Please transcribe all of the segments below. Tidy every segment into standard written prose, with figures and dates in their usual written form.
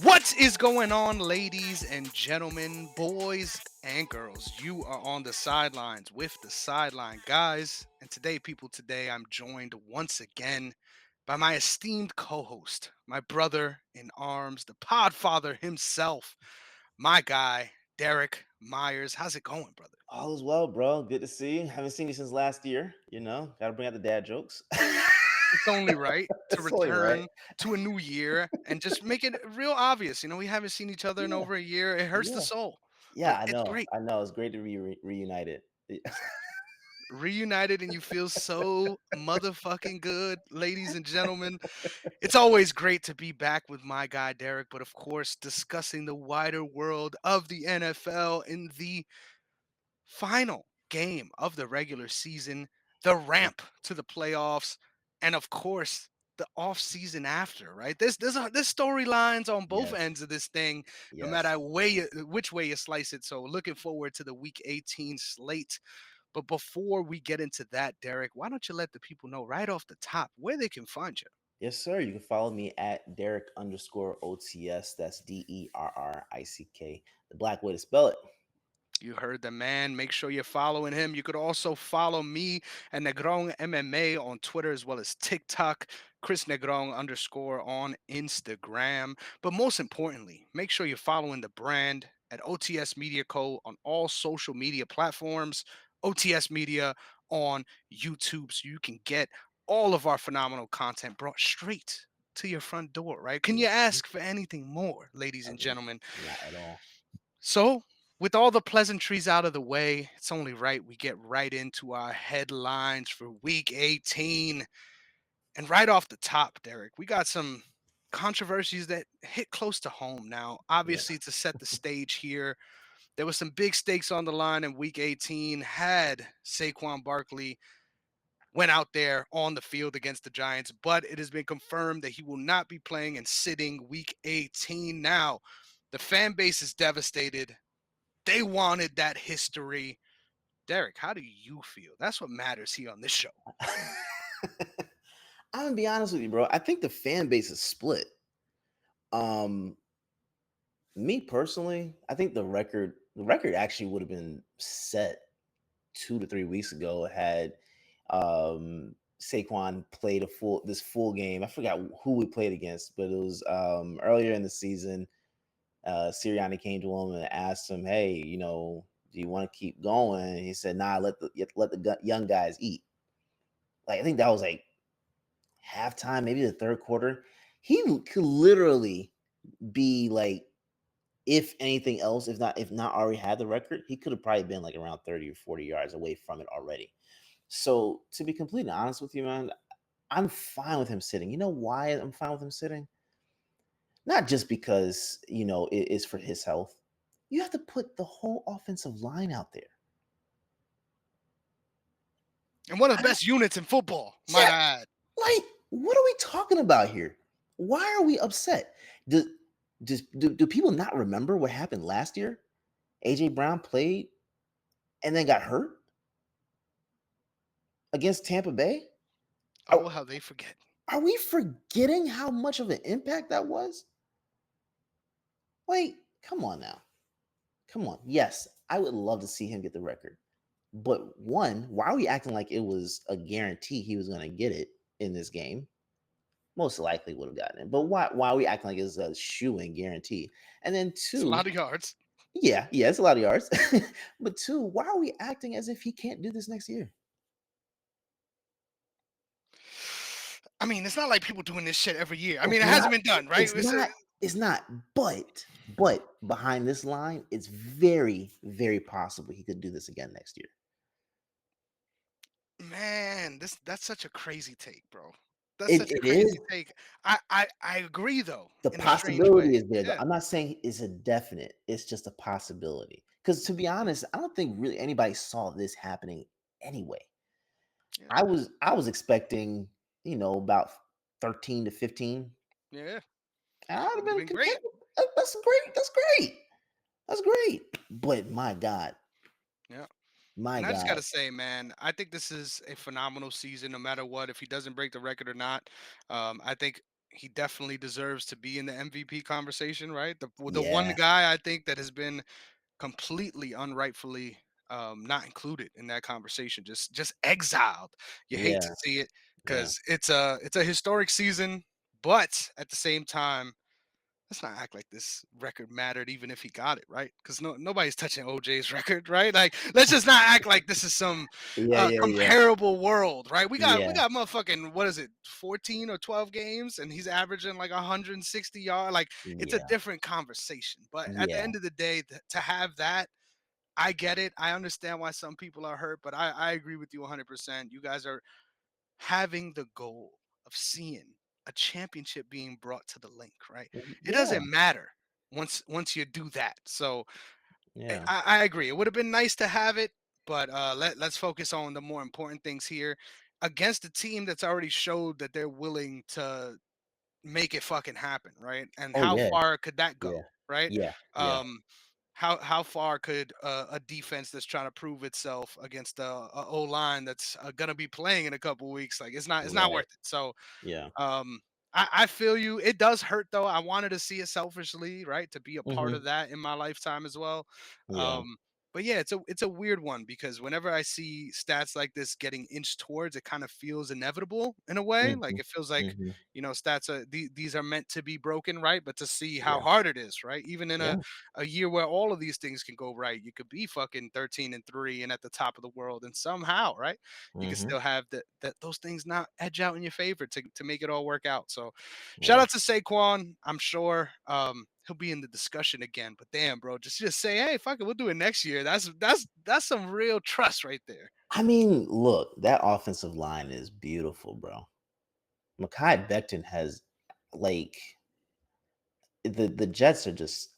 What is going on, ladies and gentlemen, boys and girls? You are on the sidelines with the sideline guys. And today, I'm joined once again by my esteemed co host, my brother in arms, the podfather himself, my guy, Derrick Myers. How's it going, brother? All is well, bro. Good to see you. Haven't seen you since last year. Gotta bring out the dad jokes. It's only right to It's only right. return to a new year and just make it real obvious. We haven't seen each other in Yeah, over a year. It hurts the yeah, soul, yeah. but I it's know. great. I know. It's great to be reunited. Reunited and you feel so motherfucking good, ladies and gentlemen. It's always great to be back with my guy Derek, but of course, discussing the wider world of the NFL in the final game of the regular season, the ramp to the playoffs, and of course, the off season after, right? There's storylines on both Yes, ends of this thing, no yes, matter which way you slice it. So looking forward to the Week 18 slate. But before we get into that, Derek, why don't you let the people know right off the top where they can find you? yes, sir. You can follow me at Derrick_OTS. That's DERRICK. The black way to spell it. You heard the man. Make sure you're following him. You could also follow me and Negron MMA on Twitter as well as TikTok, Chris Negron underscore on Instagram. But most importantly, make sure you're following the brand at OTS Media Co. on all social media platforms, OTS Media on YouTube, so you can get all of our phenomenal content brought straight to your front door, right? Can you Mhm. ask for anything more, ladies and Nothing. gentlemen? Not at all. So, with all the pleasantries out of the way, it's only right we get right into our headlines for week 18. And right off the top, Derek, we got some controversies that hit close to home. Now, Yeah. obviously, to set the stage here, there was some big stakes on the line in week 18. Had Saquon Barkley went out there on the field against the Giants, but it has been confirmed that he will not be playing and sitting week 18. Now, the fan base is devastated. They wanted that history. Derek, how do you feel? That's what matters here on this show. I'm gonna be honest with you, bro. I think the fan base is split. Um, Me personally, I think the record actually would have been set 2 to 3 weeks ago had Saquon played this full game. I forgot who we played against, but it was earlier in the season. Sirianni came to him and asked him, "Hey, do you want to keep going?" And he said, "Nah, let the young guys eat." Like I think that was like halftime, maybe the third quarter. He could literally be like, if anything else, if not already had the record, he could have probably been like around 30 or 40 yards away from it already. So to be completely honest with you, man, I'm fine with him sitting. You know why I'm fine with him sitting? Not just because, it is for his health. You have to put the whole offensive line out there. And one of the I, best units in football, might yeah, I add. like, what are we talking about here? Why are we upset? Do, do people not remember what happened last year? AJ Brown played and then got hurt against Tampa Bay. Are, Oh, how they forget. are we forgetting how much of an impact that was? Like, come on now. Come on. Yes, I would love to see him get the record. But one, why are we acting like it was a guarantee he was going to get it in this game? Most likely would have gotten it. But why are we acting like it's a shoe in guarantee? And then It's a two, lot of yards. yeah, it's a lot of yards. But two, why are we acting as if he can't do this next year? I mean, it's not like people doing this shit every year. I It's mean, it hasn't not. been done, right? It's not. It's not. But behind this line, it's very, very possible he could do this again next year. Man, that's such a crazy take, bro. That's It, such a it is. crazy take. I agree though, The in a strange way. possibility is there, though. Yeah. I'm not saying it's a definite. It's just a possibility. Because to be honest, I don't think really anybody saw this happening anyway. Yeah. I was expecting, about 13 to 15. Yeah. I would have Would have been been great. content. That's great. That's great. That's great. But my God, Yeah. my And I just God. gotta say, man, I think this is a phenomenal season, no matter what. If he doesn't break the record or not, I think he definitely deserves to be in the MVP conversation, right? The one Yeah, guy I think that has been completely unrightfully not included in that conversation, just exiled. You hate to yeah, see it yeah, because it's a historic season, but at the same time, let's not act like this record mattered even if he got it, right? Because nobody's touching OJ's record, right? Like, let's just not act like this is some yeah, yeah, yeah, comparable world, right? We yeah, got motherfucking, what is it, 14 or 12 games, and he's averaging like 160 yards. Like, it's a yeah, different conversation. But at the yeah. end of the day, to have that, I get it. I understand why some people are hurt, but I agree with you 100%. You guys are having the goal of seeing a championship being brought to the link, right? It Yeah, doesn't matter once you do that. So yeah. I agree. It would have been nice to have it, but let's focus on the more important things here. Against a team that's already showed that they're willing to make it fucking happen, right? And Oh how yeah, far could that go, yeah, right? yeah, yeah, Um, how far could a defense that's trying to prove itself against a O line that's gonna be playing in a couple weeks, like, it's not right, worth it. So yeah. um, I feel you. It does hurt though. I wanted to see it selfishly, right? To be a part Mhm. of that in my lifetime as well. Yeah. Um, but yeah, it's a weird one because whenever I see stats like this getting inched towards, it kind of feels inevitable in a way. Like Mhm. it feels like, Mhm. stats are these are meant to be broken, right? But to see how Yeah. hard it is, right? Even in Yeah. a year where all of these things can go right, you could be fucking 13-3 and at the top of the world, and somehow, right? You can Mhm. still have that those things not edge out in your favor to make it all work out. So shout Yeah. out to Saquon. I'm sure he'll be in the discussion again. But damn, bro, just say, hey, fuck it, we'll do it next year. That's some real trust right there. I mean, look, that offensive line is beautiful, bro. Mekhi Becton has like the Jets are just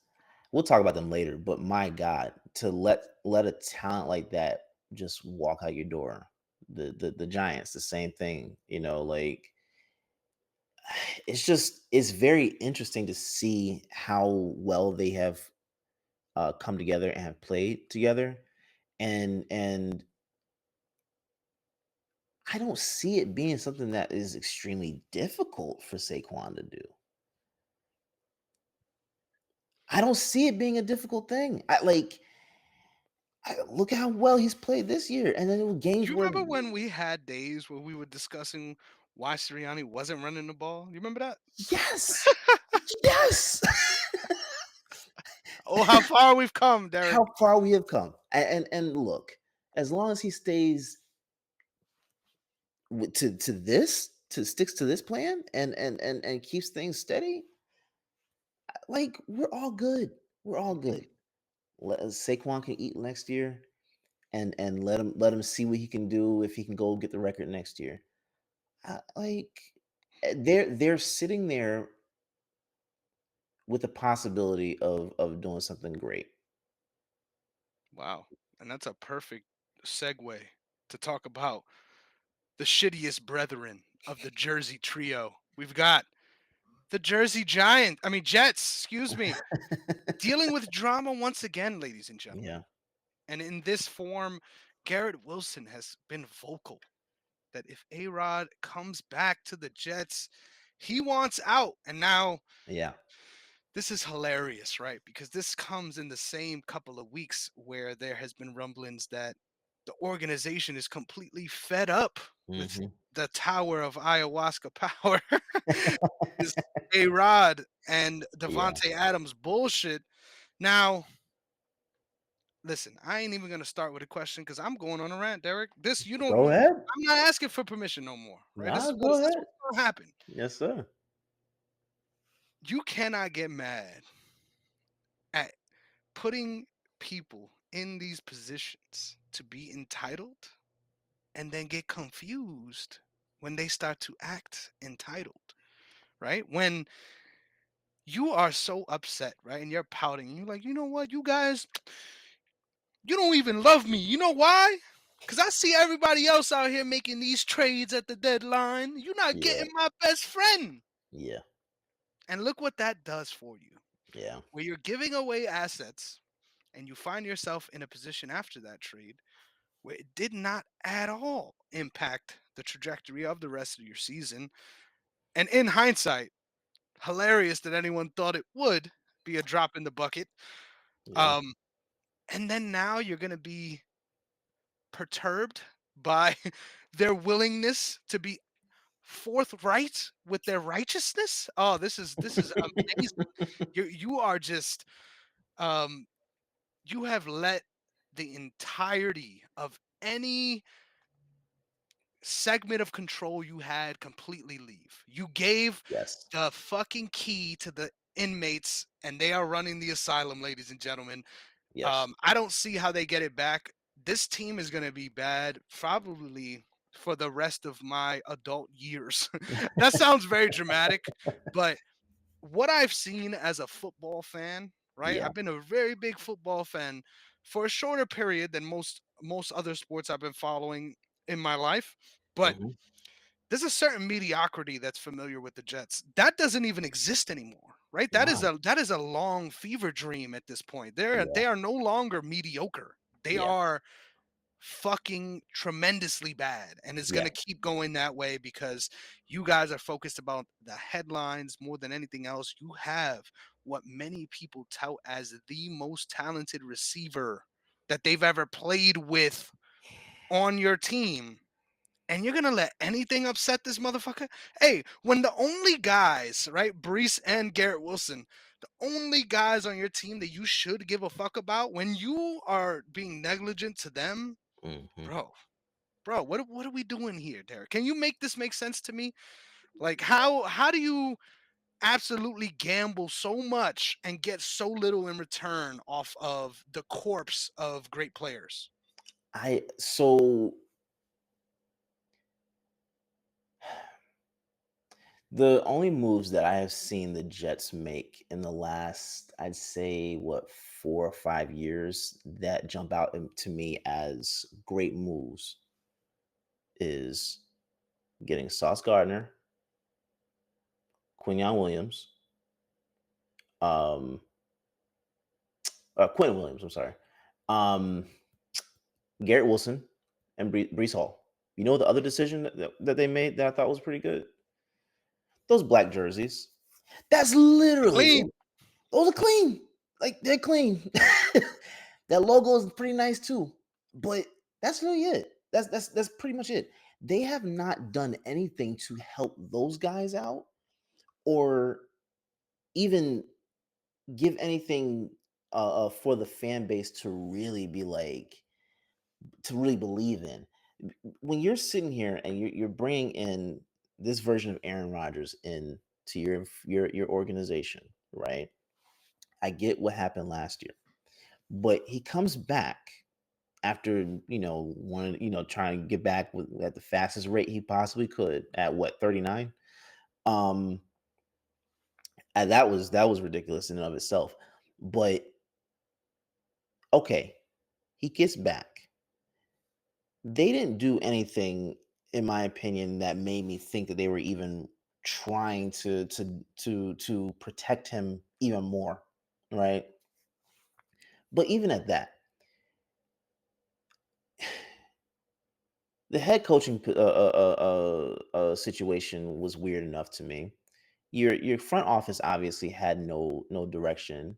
we'll talk about them later, but my God, to let a talent like that just walk out your door. The Giants, the same thing, like it's very interesting to see how well they have come together and have played together. And I don't see it being something that is extremely difficult for Saquon to do. I don't see it being a difficult thing. Look at how well he's played this year, and then there were games Do you where remember when we had days where we were discussing why Sirianni wasn't running the ball? You remember that? yes, yes, Oh, how far we've come, Derek. how far we have come. And look, as long as he stays to this, to sticks to this plan, and keeps things steady, like we're all good. We're all good. Saquon can eat next year, and let him see what he can do if he can go get the record next year. Like they're sitting there with the possibility of doing something great. Wow. And that's a perfect segue to talk about the shittiest brethren of the Jersey trio. We've got the Jersey Giant, I mean Jets, excuse me, dealing with drama once again, ladies and gentlemen. Yeah, And in this form, Garrett Wilson has been vocal that if A-Rod comes back to the Jets, he wants out. And now yeah, this is hilarious, right? Because this comes in the same couple of weeks where there has been rumblings that the organization is completely fed up with hmm the tower of ayahuasca power. This A-Rod and yeah. Devontae Adams bullshit. Now, listen, I ain't even gonna start with a question because I'm going on a rant, Derek. This you don't. Go ahead. I'm not asking for permission no more, right? Nah, go This is ahead. what's gonna happen. Yes, sir. You cannot get mad at putting people in these positions to be entitled and then get confused when they start to act entitled, right? When you are so upset, right? And you're pouting, and you're like, you know what, you guys, you don't even love me. You know why? Because I see everybody else out here making these trades at the deadline. You're not Yeah, getting my best friend. yeah, And look what that does for you, yeah. where you're giving away assets and you find yourself in a position after that trade where it did not at all impact the trajectory of the rest of your season. And in hindsight, hilarious that anyone thought it would be a drop in the bucket. Yeah. Um, and then now you're gonna be perturbed by their willingness to be forthright with their righteousness. Oh, this is amazing. You are just um you have let the entirety of any segment of control you had completely leave. You gave Yes. the fucking key to the inmates and they are running the asylum, ladies and gentlemen. Yes. I don't see how they get it back. This team is going to be bad probably for the rest of my adult years. That sounds very dramatic, but what I've seen as a football fan, right? Yeah. I've been a very big football fan for a shorter period than most other sports I've been following in my life, but Mhm. there's a certain mediocrity that's familiar with the Jets. That doesn't even exist anymore, right? Wow. That is a long fever dream at this point. Yeah. They are no longer mediocre. They Yeah. are fucking tremendously bad, and it's going Yeah. to keep going that way because you guys are focused about the headlines more than anything else. You have what many people tout as the most talented receiver that they've ever played with on your team, and you're gonna let anything upset this motherfucker? Hey, when the only guys, right, Brees and Garrett Wilson, the only guys on your team that you should give a fuck about, when you are being negligent to them, Mhm. bro, what are we doing here, Derek? Can you make this make sense to me? Like, how do you absolutely gamble so much and get so little in return off of the corpse of great players? I so the only moves that I have seen the Jets make in the last, I'd say, what, 4 or 5 years that jump out to me as great moves is getting Sauce Gardner, Quinyon Williams, um, Quentin Williams. I'm sorry, um, Garrett Wilson, and Brees Hall. You know the other decision that they made that I thought was pretty good? Those black jerseys. That's literally Clean. it. Those are clean. Like they're clean. That logo is pretty nice too. But that's really it. That's pretty much it. They have not done anything to help those guys out or even give anything for the fan base to really be like to really believe in. When you're sitting here and you're bringing in this version of Aaron Rodgers in to your organization, right? I get what happened last year, but he comes back after trying to get back at the fastest rate he possibly could at what 39. Um, and that was ridiculous in and of itself. But okay, he gets back. They didn't do anything, in my opinion, that made me think that they were even trying to protect him even more, right? But even at that, the head coaching situation was weird enough to me. Your front office obviously had no direction,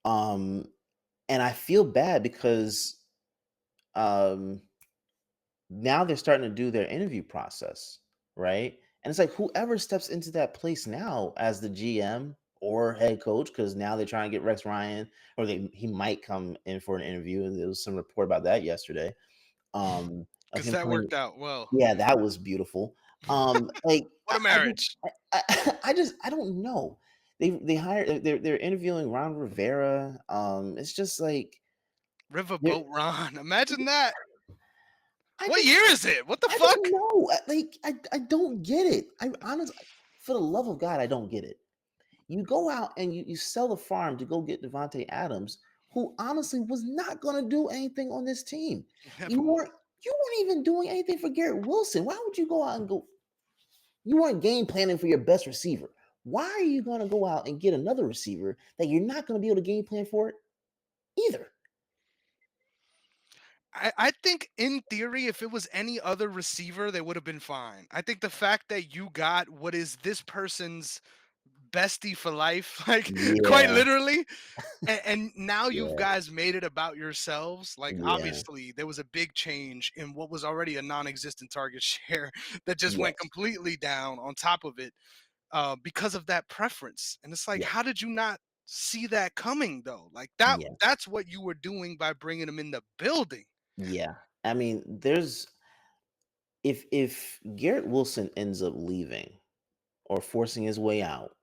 um, and I feel bad because um, now they're starting to do their interview process, right? And it's like whoever steps into that place now as the GM or head coach, because now they're trying to get Rex Ryan, or he might come in for an interview. And there was some report about that yesterday. Of Because him that coming. worked out well. Yeah, that was beautiful. Like What a marriage. I don't know. They hired they're interviewing Ron Rivera. It's just like they're Riverboat Ron. Imagine that. I What just year is it? What the I don't fuck? know. Like I don't get it. I honestly, for the love of God, I don't get it. You go out and you sell the farm to go get Devontae Adams, who honestly was not going to do anything on this team. Never You would. weren't you weren't even doing anything for Garrett Wilson. Why would you go out and go? You weren't game planning for your best receiver. Why are you going to go out and get another receiver that you're not going to be able to game plan for it either? I think in theory, if it was any other receiver, they would have been fine. I think the fact that you got what is this person's bestie for life, like quite Yeah, literally. And now you've yeah, guys made it about yourselves. Like yeah, obviously there was a big change in what was already a non-existent target share that just went yes, completely down on top of it because of that preference. And it's like, yeah, how did you not see that coming though? Like that yeah, that's what you were doing by bringing him in the building. yeah. I mean, there's if Garrett Wilson ends up leaving or forcing his way out,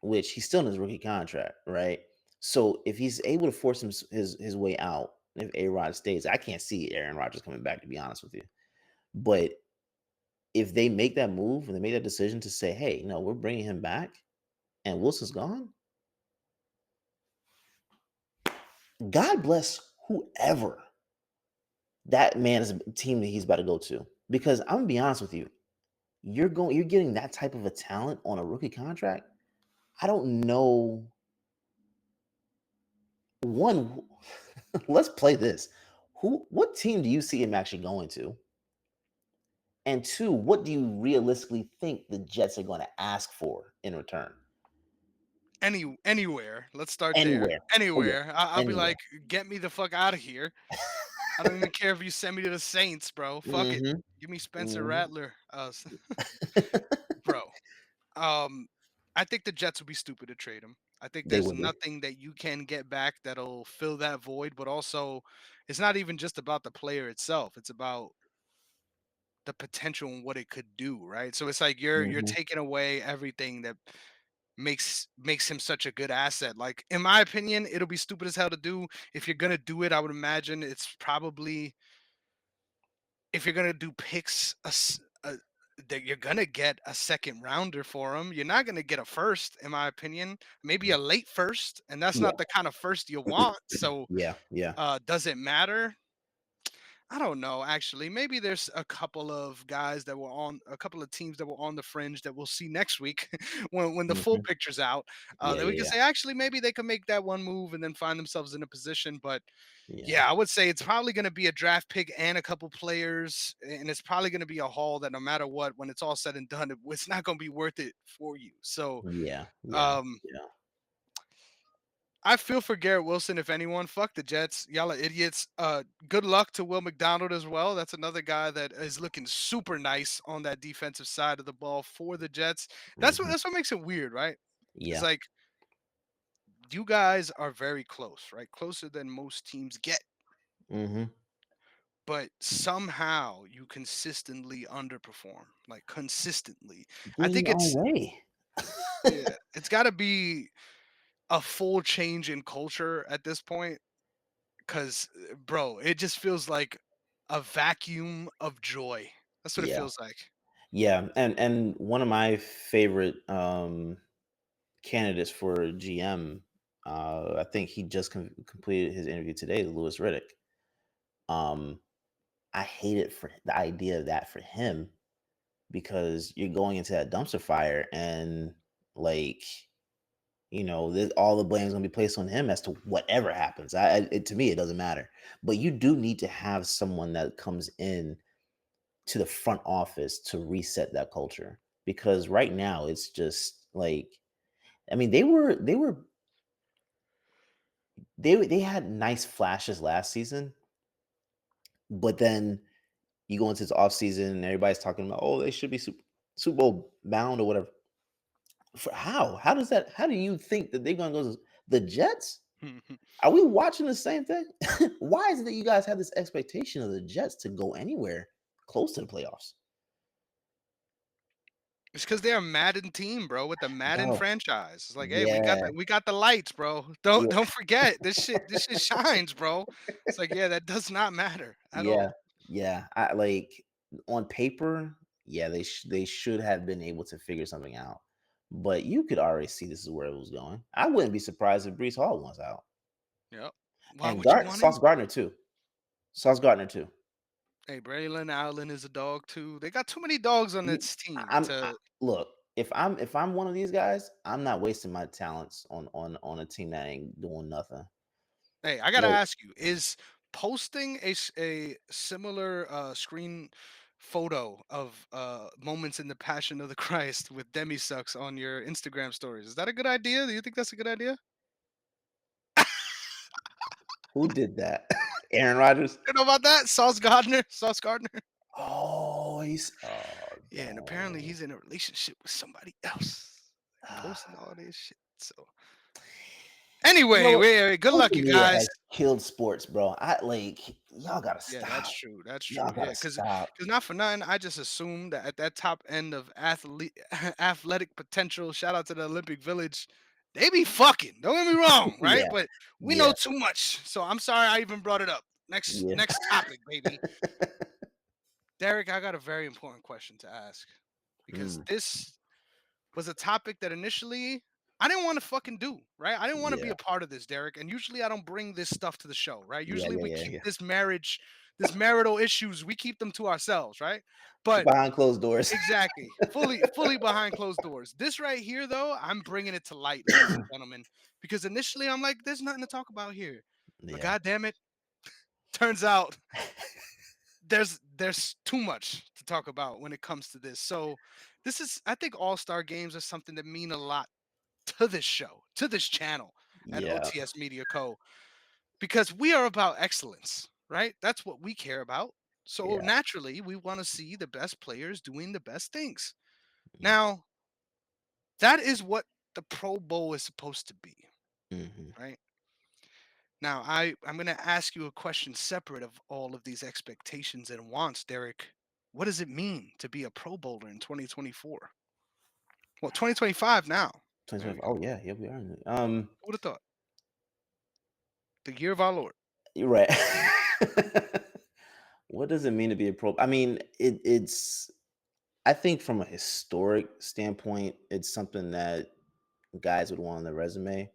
which he's still in his rookie contract, right? So if he's able to force his way out, if A Rod stays, I can't see Aaron Rodgers coming back. To be honest with you, but if they make that move and they make that decision to say, "Hey, no, we're bringing him back," and Wilson's gone, God bless whoever that man is a team that he's about to go to. Because I'm gonna be honest with you, you're getting that type of a talent on a rookie contract. I don't know. One, let's play this. What team do you see him actually going to? And two, what do you realistically think the Jets are going to ask for in return? Anywhere. Let's start there. Anywhere. Oh yeah, Anywhere. I'll be anywhere. like, get me the fuck out of here. I don't even care if you send me to the Saints, bro. Fuck it. Hmm. Give me Spencer Hmm. Rattler. Bro. Um, I think the Jets would be stupid to trade him. I think They there's would be. nothing that you can get back that'll fill that void, but also it's not even just about the player itself. It's about the potential and what it could do, right? So it's like you're Hmm. taking away everything that makes him such a good asset. Like in my opinion, it'll be stupid as hell to do. If you're gonna do it, I would imagine it's probably if you're gonna do picks that you're gonna get a second rounder for him. You're not gonna get a first, in my opinion. Maybe a late first, and that's Yeah. not the kind of first you want. So, Yeah. Yeah. does it matter? I don't know. Actually, maybe there's a couple of guys that were on a couple of teams that were on the fringe that we'll see next week when the full Hmm. picture's out. Yeah. That we can Yeah. say actually maybe they can make that one move and then find themselves in a position, but Yeah. yeah, I would say it's probably going to be a draft pick and a couple players, and it's probably going to be a haul that no matter what, when it's all said and done, it's not going to be worth it for you. So, Yeah. Yeah. um, Yeah. I feel for Garrett Wilson. If anyone, fuck the Jets. Y'all are idiots. Good luck to Will McDonald as well. That's another guy that is looking super nice on that defensive side of the ball for the Jets. Hmm. That's what makes it weird, right? It's Yeah. like you guys are very close, right? Closer than most teams get, Hmm. but somehow you consistently underperform, like consistently. I Getting think our it's way. yeah, it's got to be a full change in culture at this point cuz bro, it just feels like a vacuum of joy. That's what it Yeah. feels like. Yeah. And one of my favorite candidates for GM, I think he just completed his interview today, Lewis Riddick. Um, I hate it for the idea of that for him because you're going into that dumpster fire and like all the blame is going to be placed on him as to whatever happens. To me, it doesn't matter. But you do need to have someone that comes in to the front office to reset that culture because right now it's just like I mean they had nice flashes last season, but then you go into this off season and everybody's talking about they should be Super Bowl bound or whatever. For how? How do you think that they're going to go to the Jets? Are we watching the same thing? Why is it that you guys have this expectation of the Jets to go anywhere close to the playoffs? It's because they're a Madden team, bro, with the Madden Oh, franchise. It's like, hey, yeah, we got the lights, bro. yeah, Don't forget this shit shines, bro. It's like, yeah, that does not matter at yeah, all. yeah. I like on paper, yeah, they should have been able to figure something out, but you could already see this is where it was going. I wouldn't be surprised if Brees Hall wants out, Yep. Why and would you want him? Sauce Gardner too. Sauce Gardner too. Hey, Braylon Allen is a dog too. They got too many dogs on You, this team I to look. If I'm one of these guys, I'm not wasting my talents on a team that ain't doing nothing. Hey, I gotta Like, ask you: is posting a similar screen photo of moments in the Passion of the Christ with demi sucks on your Instagram stories. Is that a good idea? Do you think that's a good idea? Who did that? Aaron Rodgers? You know about that? Sauce Gardner? Sauce Gardner? Oh, he's oh, Yeah, and apparently dang. he's in a relationship with somebody else. Posting Ah. all this shit. So You anyway, know, good luck, social you media guys. has killed sports, bro. Y'all gotta Yeah, that's stop. true. That's Y'all true. Yeah, gotta because stop. not for nothing, I just assumed that at that top end of athlete athletic potential, shout out to the Olympic Village, they be fucking. Don't get me wrong, right? Yeah, But we know yeah, too much, so I'm sorry I even brought it up. yeah. Next topic, baby. Derek, I got a very important question to ask because Mm, this was a topic that initially I didn't want to fucking do, right? I didn't want to be yeah, a part of this, Derek. And usually I don't bring this stuff to the show, right? yeah, Usually yeah, we yeah, keep yeah. this marital issues, we keep them to ourselves, right? But Behind closed doors. exactly, fully behind closed doors. This right here, though, I'm bringing it to light, ladies and gentlemen, because initially I'm like, there's nothing to talk about here. But Yeah, god damn it, turns out there's too much to talk about when it comes to this. So this is I think all-star games are something that mean a lot to this show, to this channel at yeah, OTS Media Co. because we are about excellence, right? That's what we care about. So yeah. naturally, we want to see the best players doing the best things. Mm, Now, that is what the Pro Bowl is supposed to be, mhm. right? Now, I'm going to ask you a question separate of all of these expectations and wants, Derek. What does it mean to be a Pro Bowler in 2024? Well, 2025 now. There we 2025. go. Oh yeah, yeah, we are in it. Who would have thought? The year of our Lord. You're right. What does it mean to be a pro? I mean, it's. I think from a historic standpoint, it's something that guys would want on their resume,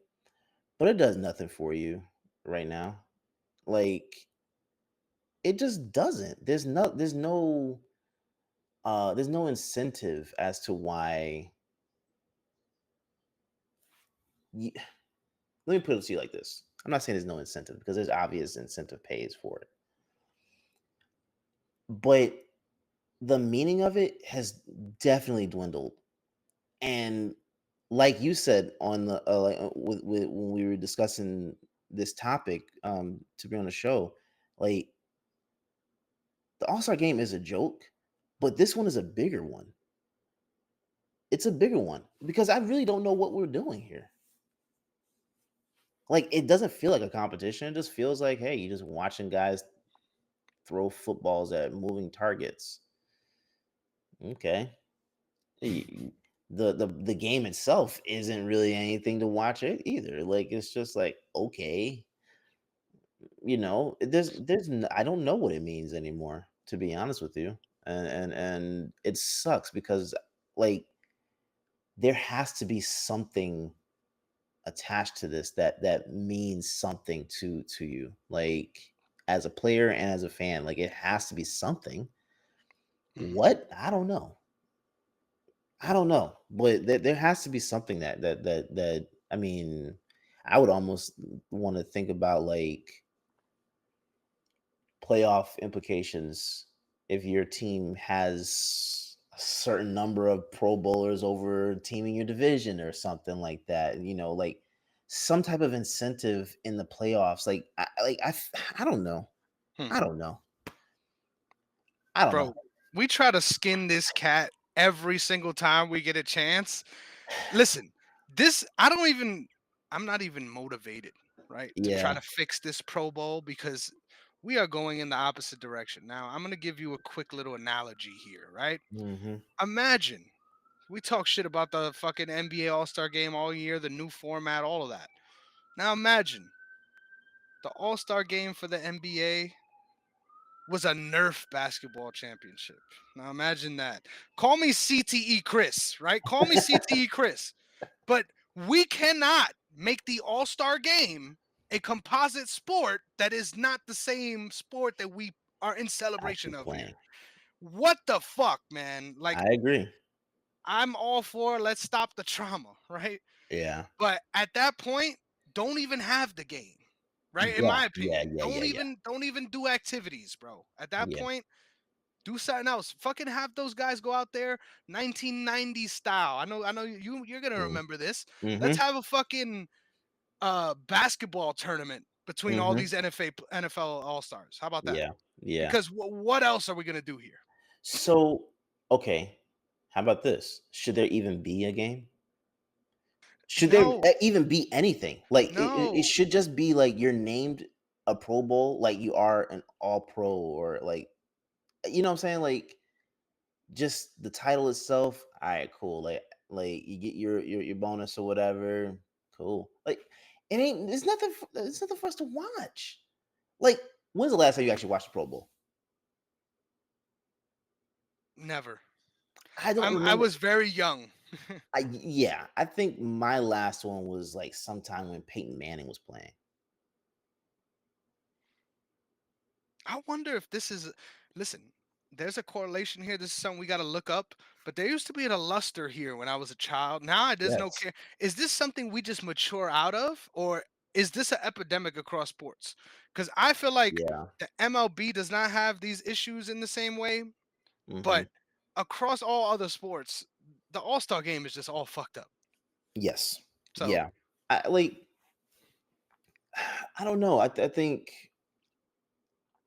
but it does nothing for you right now. Like it just doesn't. There's no incentive as to why. You, let me put it to you like this. I'm not saying there's no incentive because there's obvious incentive pays for it, but the meaning of it has definitely dwindled. And like you said on the with when we were discussing this topic to be on the show, like the All-Star game is a joke, but this one is a bigger one. It's a bigger one because I really don't know what we're doing here. Like it doesn't feel like a competition. It just feels like, hey, you're just watching guys throw footballs at moving targets. Okay. Y- the game itself isn't really anything to watch it either. Like it's just like okay, I don't know what it means anymore, to be honest with you. And it sucks because like there has to be something attached to this that means something to you. Like as a player and as a fan, like it has to be something. Mhm. What? I don't know. I don't know, but there has to be something that I mean, I would almost want to think about like playoff implications if your team has a certain number of Pro Bowlers over a team in your division or something like that. Like some type of incentive in the playoffs. I don't know. Hmm. I don't know. I don't know. Bro, we try to skin this cat every single time we get a chance. Listen, this I don't even I'm not even motivated, right, to try Yeah. to fix this Pro Bowl because we are going in the opposite direction. Now, I'm going to give you a quick little analogy here, right? Hmm. Imagine we talk shit about the fucking NBA All-Star game all year, the new format, all of that. Now imagine the All-Star game for the NBA was a Nerf basketball championship. Now imagine that. Call me CTE Chris, right? Call me CTE Chris. But we cannot make the All-Star game a composite sport that is not the same sport that we are in celebration Actually of here. playing. What the fuck, man? Like I agree. I'm all for let's stop the trauma, right? Yeah. But at that point, don't even have the game. Right? In Yeah. my Yeah. opinion. Yeah. Yeah. Yeah. Don't even do activities, bro. At that Yeah. point, Do something else. Fucking have those guys go out there 1990s style. I know you're gonna Mm. remember this. Let's Mhm. have a fucking basketball tournament between all Mhm. these NFL All-Stars. How about that? Yeah. Yeah. Because what else are we gonna do here? So, okay. How about this? Should there even be a game? Should there No, even be anything? Like it no. should just be like you're named a Pro Bowl, like you are an All Pro, or like you know what I'm saying? Like just the title itself. All right, cool. Like you get your bonus or whatever. Cool. Like it ain't. It's nothing. It's nothing for us to watch. Like when's the last time you actually watched the Pro Bowl? Never. I don't I remember. was very young. Yeah, I think my last one was like sometime when Peyton Manning was playing. I wonder if this is listen, there's a correlation here. This is something we got to look up. But there used to be a luster here when I was a child. Now there's no Yes. care. Is this something we just mature out of, or is this an epidemic across sports? Because I feel like Yeah. the MLB does not have these issues in the same way, Hmm. but across all other sports, the All Star game is just all fucked up. Yes. So Yeah. I like. I don't know. I think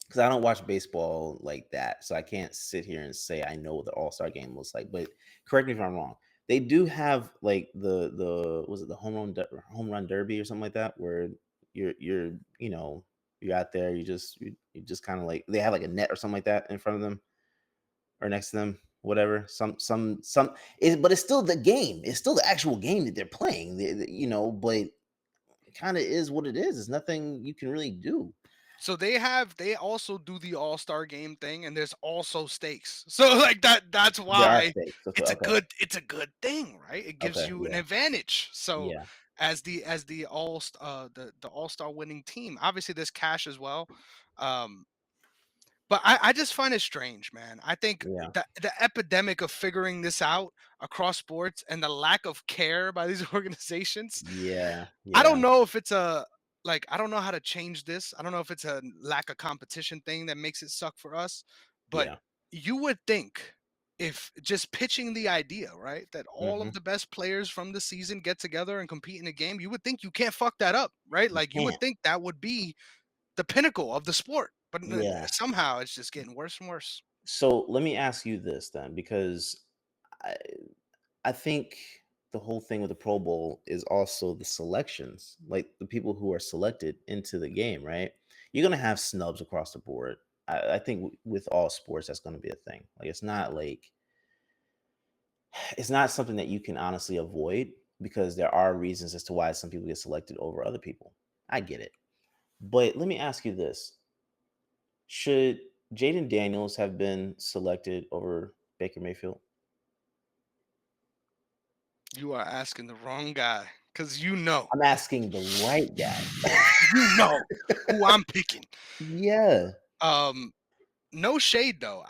because I don't watch baseball like that, so I can't sit here and say I know what the All Star game looks like. But correct me if I'm wrong. They do have like the was it the home run derby or something like that, where you're you're out there, you just kind of like they have like a net or something like that in front of them or next to them, whatever. Some is, but it's still the game. It's still the actual game that they're playing. But it kind of is what it is. There's nothing you can really do. they also do the all-star game thing, and there's also stakes. So like that's There are why stakes. Okay. it's a Okay. good thing, right? It gives Okay. you an Yeah. advantage. So Yeah. the all-star winning team, obviously there's cash as well. But I just find it strange, man. I think Yeah. the epidemic of figuring this out across sports and the lack of care by these organizations, Yeah. I Yeah. don't know if it's a like I don't know how to change this. I don't know if it's a lack of competition thing that makes it suck for us, but Yeah. you would think if just pitching the idea, right, that all Hmm. of the best players from the season get together and compete in a game, you would think you can't fuck that up, right? You Like you would can't. think that would be the pinnacle of the sport, but Yeah. somehow it's just getting worse and worse. So let me ask you this then, because I I think the whole thing with the Pro Bowl is also the selections, like the people who are selected into the game, right? You're gonna have snubs across the board. I think with all sports, that's gonna be a thing. Like it's not something that you can honestly avoid because there are reasons as to why some people get selected over other people. I get it. But let me ask you this. Should Jaden Daniels have been selected over Baker Mayfield? You are asking the wrong guy because you know, I'm asking the right guy. you know who I'm picking. Yeah. Um, no shade though.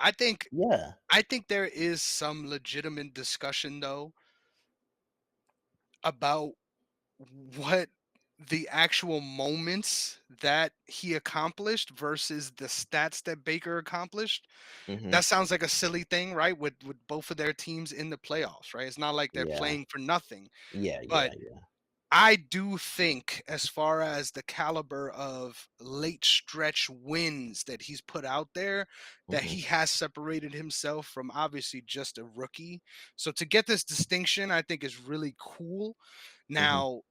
Yeah. I think there is some legitimate discussion though about what the actual moments that he accomplished versus the stats that Baker accomplished. Mhm. That sounds like a silly thing, right? With both of their teams in the playoffs, right? It's not like they're Yeah. playing for nothing. Yeah, But yeah, yeah. I do think, as far as the caliber of late stretch wins that he's put out there, that Mhm. he has separated himself from obviously just a rookie. So to get this distinction, I think is really cool. Mhm. Now,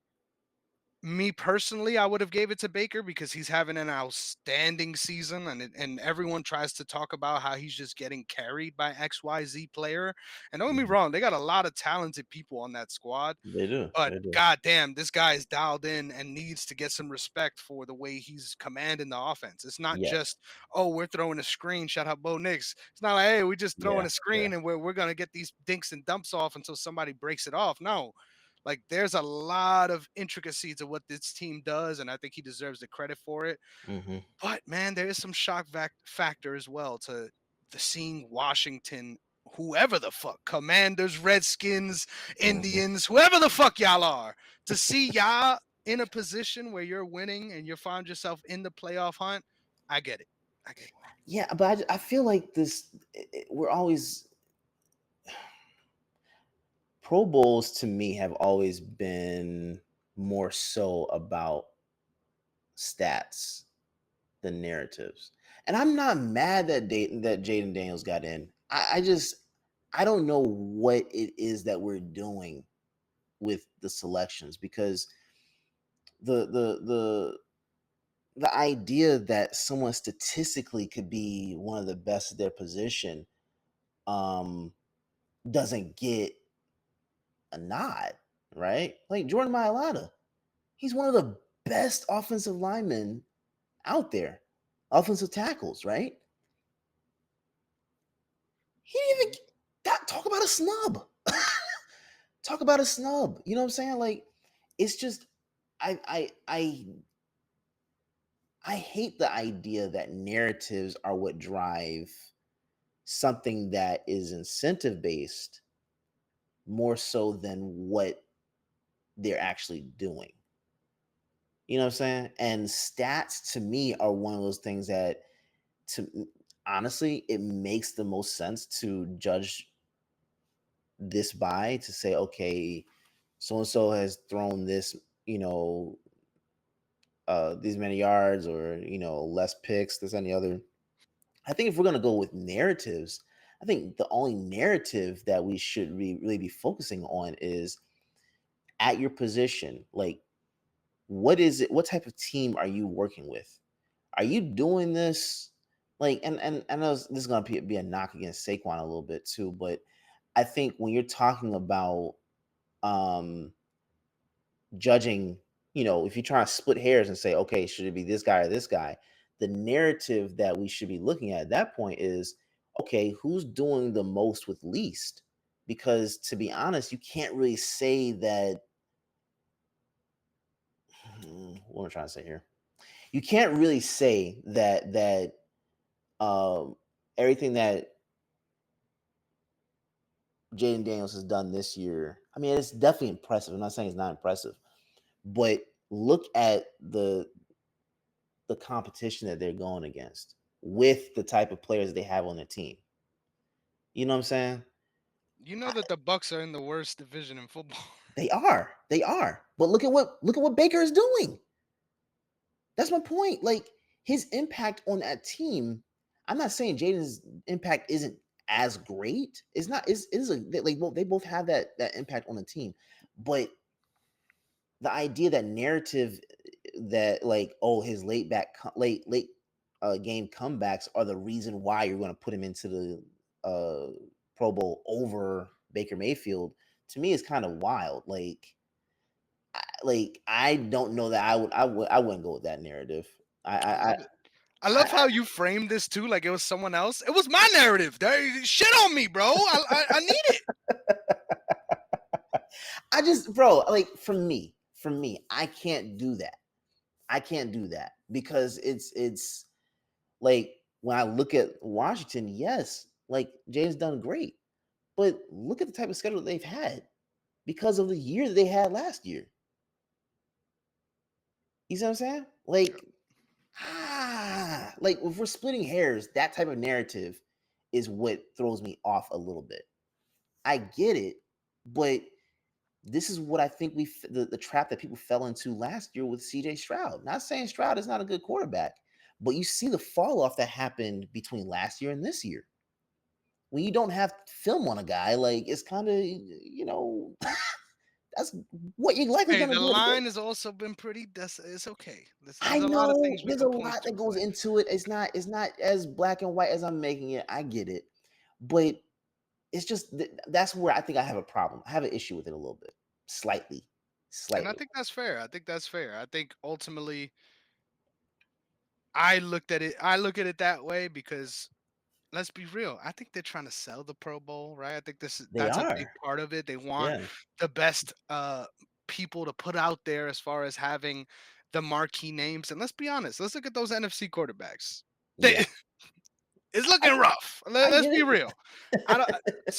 me personally, I would have gave it to Baker because he's having an outstanding season, and everyone tries to talk about how he's just getting carried by XYZ player. And don't get me Mhm. wrong, they got a lot of talented people on that squad, They do. but They do. goddamn, this guy is dialed in and needs to get some respect for the way he's commanding the offense. It's not Yes. just, oh, we're throwing a screen. Shout out Bo Nix. It's not like, hey, we just throwing Yeah. a Yeah. screen and we're gonna get these dinks and dumps off until somebody breaks it off. No, like there's a lot of intricacies to what this team does, and I think he deserves the credit for it. Mhm. But man, there is some shock factor as well to the seeing Washington, whoever the fuck, Commanders, Redskins, Mhm. Indians, whoever the fuck y'all are, to see y'all in a position where you're winning and you find yourself in the playoff hunt. I get it. I get it. Yeah, but I feel like we're always Pro Bowls to me have always been more so about stats than narratives. And I'm not mad that Jaden Daniels got in. I just I don't know what it is that we're doing with the selections because the the the the idea that someone statistically could be one of the best at their position um doesn't get a nod, right? Like Jordan Mailata, he's one of the best offensive linemen out there, offensive tackles, right? He didn't even Mhm. talk about a snub. Talk about a snub. You know what I'm saying? Like, it's just I I I I hate the idea that narratives are what drive something that is incentive based more so than what they're actually doing. You know what I'm saying? And stats to me are one of those things that to honestly, it makes the most sense to judge this by to say, okay, so and so has thrown this, you know, these many yards or less picks, this and the other. I think if we're gonna go with narratives, I think the only narrative that we should really be focusing on is at your position, like what is it? What type of team are you working with? Are you doing this? Like, and I know this is gonna be a knock against Saquon a little bit too, but I think when you're talking about um judging, if you're trying to split hairs and say, okay, should it be this guy or this guy? The narrative that we should be looking at that point is, okay, who's doing the most with least? Because to be honest, you can't really say that. What am I trying to say here? You can't really say that um, everything that Jaden Daniels has done this year. I mean, it's definitely impressive. I'm not saying it's not impressive, but look at the competition that they're going against with the type of players they have on the team. You know what I'm saying? You know that the Bucks are in the worst division in football. They are. They are. But look at what Baker is doing. That's my point. Like his impact on that team. I'm not saying Jaden's impact isn't as great. It's not. It is a like they both have that impact on the team, but the idea that narrative that like his late game comebacks are the reason why you're going to put him into the Pro Bowl over Baker Mayfield to me is kind of wild. Like I don't know that I wouldn't go with that narrative. I I I I, love it. I love I, how you framed this too, like it was someone else. It was my narrative. Shit on me, bro. I need it. I just bro like for me I can't do that. I can't do that because it's like when I look at Washington, yes, like James done great, but look at the type of schedule they've had because of the year that they had last year. You see what I'm saying? Like if we're splitting hairs, that type of narrative is what throws me off a little bit. I get it, but this is what I think the trap that people fell into last year with CJ Stroud. Not saying Stroud is not a good quarterback, but you see the fall off that happened between last year and this year. When you don't have film on a guy, like it's kind of that's what you're likely Hey, gonna the do at the line end. has also been pretty. It's okay. I There's a lot of know things we there's a could point lot that to, goes but into it. It's not as black and white as I'm making it. I get it, but it's just that's where I think I have a problem. I have an issue with it a little bit, slightly, and I slightly. think that's fair. I think that's fair. I think ultimately I looked at it. I look at it that way because let's be real. I think they're trying to sell the Pro Bowl, right? I think They that's a big are, part of it. They want yeah, the best people to put out there as far as having the marquee names. And let's be honest. Let's look at those NFC quarterbacks. yeah. They, it's I looking rough. I Let's get be real. I don't. it.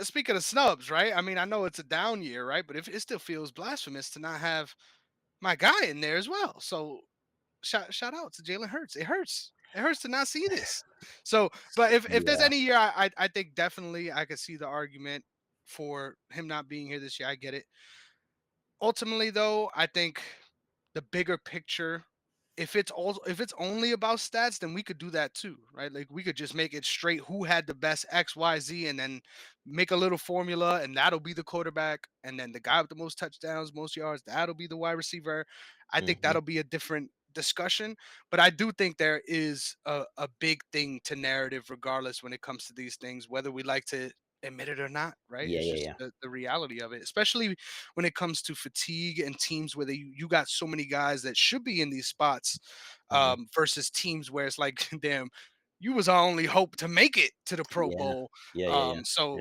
Speaking of snubs, right? I mean, I know it's a down year, right? But if it still feels blasphemous to not have my guy in there as well. So shout out to Jalen Hurts. It hurts. It hurts to not see this. So, but if there's Yeah. any year, I think definitely I could see the argument for him not being here this year. I get it. Ultimately, though, I think the bigger picture, if it's only about stats, then we could do that too, right? Like we could just make it straight who had the best XYZ and then make a little formula and that'll be the quarterback. And then the guy with the most touchdowns, most yards, that'll be the wide receiver. I think Mhm. that'll be a different discussion. But I do think there is a big thing to narrative, regardless when it comes to these things, whether we like to admit it or not, right? Yeah, It's yeah, just yeah. the reality of it, especially when it comes to fatigue and teams where you got so many guys that should be in these spots Mhm. versus teams where it's like, damn, you was our only hope to make it to the Pro Yeah. Bowl. Yeah, yeah, yeah. So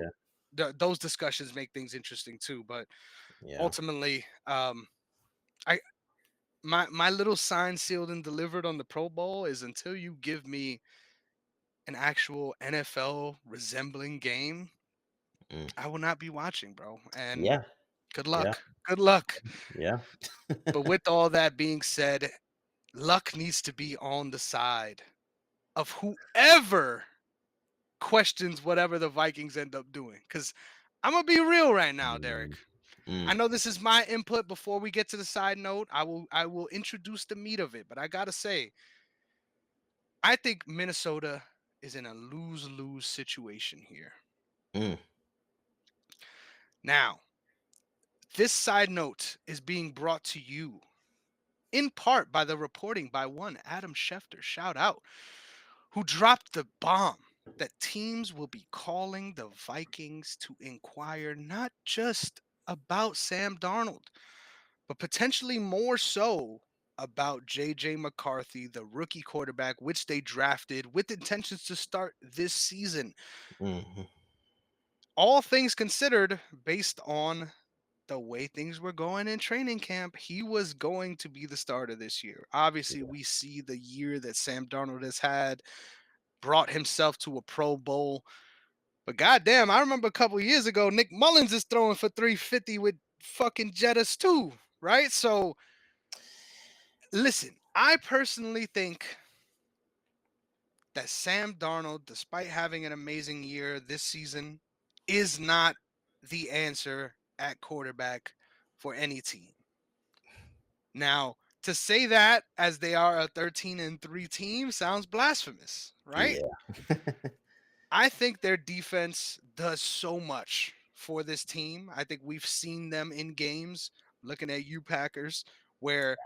Yeah. those discussions make things interesting too. But Yeah. ultimately, I my little sign sealed and delivered on the Pro Bowl is until you give me an actual NFL resembling game, Mm. I will not be watching, bro. And Yeah. good Yeah. luck. Good luck. Yeah. But with all that being said, luck needs to be on the side of whoever questions whatever the Vikings end up doing. Because I'm going to be real right now, Mm. Derek. I Mm. know this is my input before we get to the side note. I will introduce the meat of it, but I got to say, I think Minnesota is in a lose-lose situation here. Mm. Now, this side note is being brought to you in part by the reporting by one Adam Schefter, shout out, who dropped the bomb that teams will be calling the Vikings to inquire not just about Sam Darnold, but potentially more so about JJ McCarthy, the rookie quarterback, which they drafted with intentions to start this season. Mhm. All things considered, based on the way things were going in training camp, he was going to be the starter this year. Obviously, we see the year that Sam Darnold has had, brought himself to a Pro Bowl. But goddamn, I remember a couple years ago, Nick Mullins is throwing for 350 with fucking Jettas too, right? So listen, I personally think that Sam Darnold, despite having an amazing year this season, is not the answer at quarterback for any team. Now, to say that as they are a 13-3 team sounds blasphemous, right? Yeah. I think their defense does so much for this team. I think we've seen them in games, looking at you Packers, where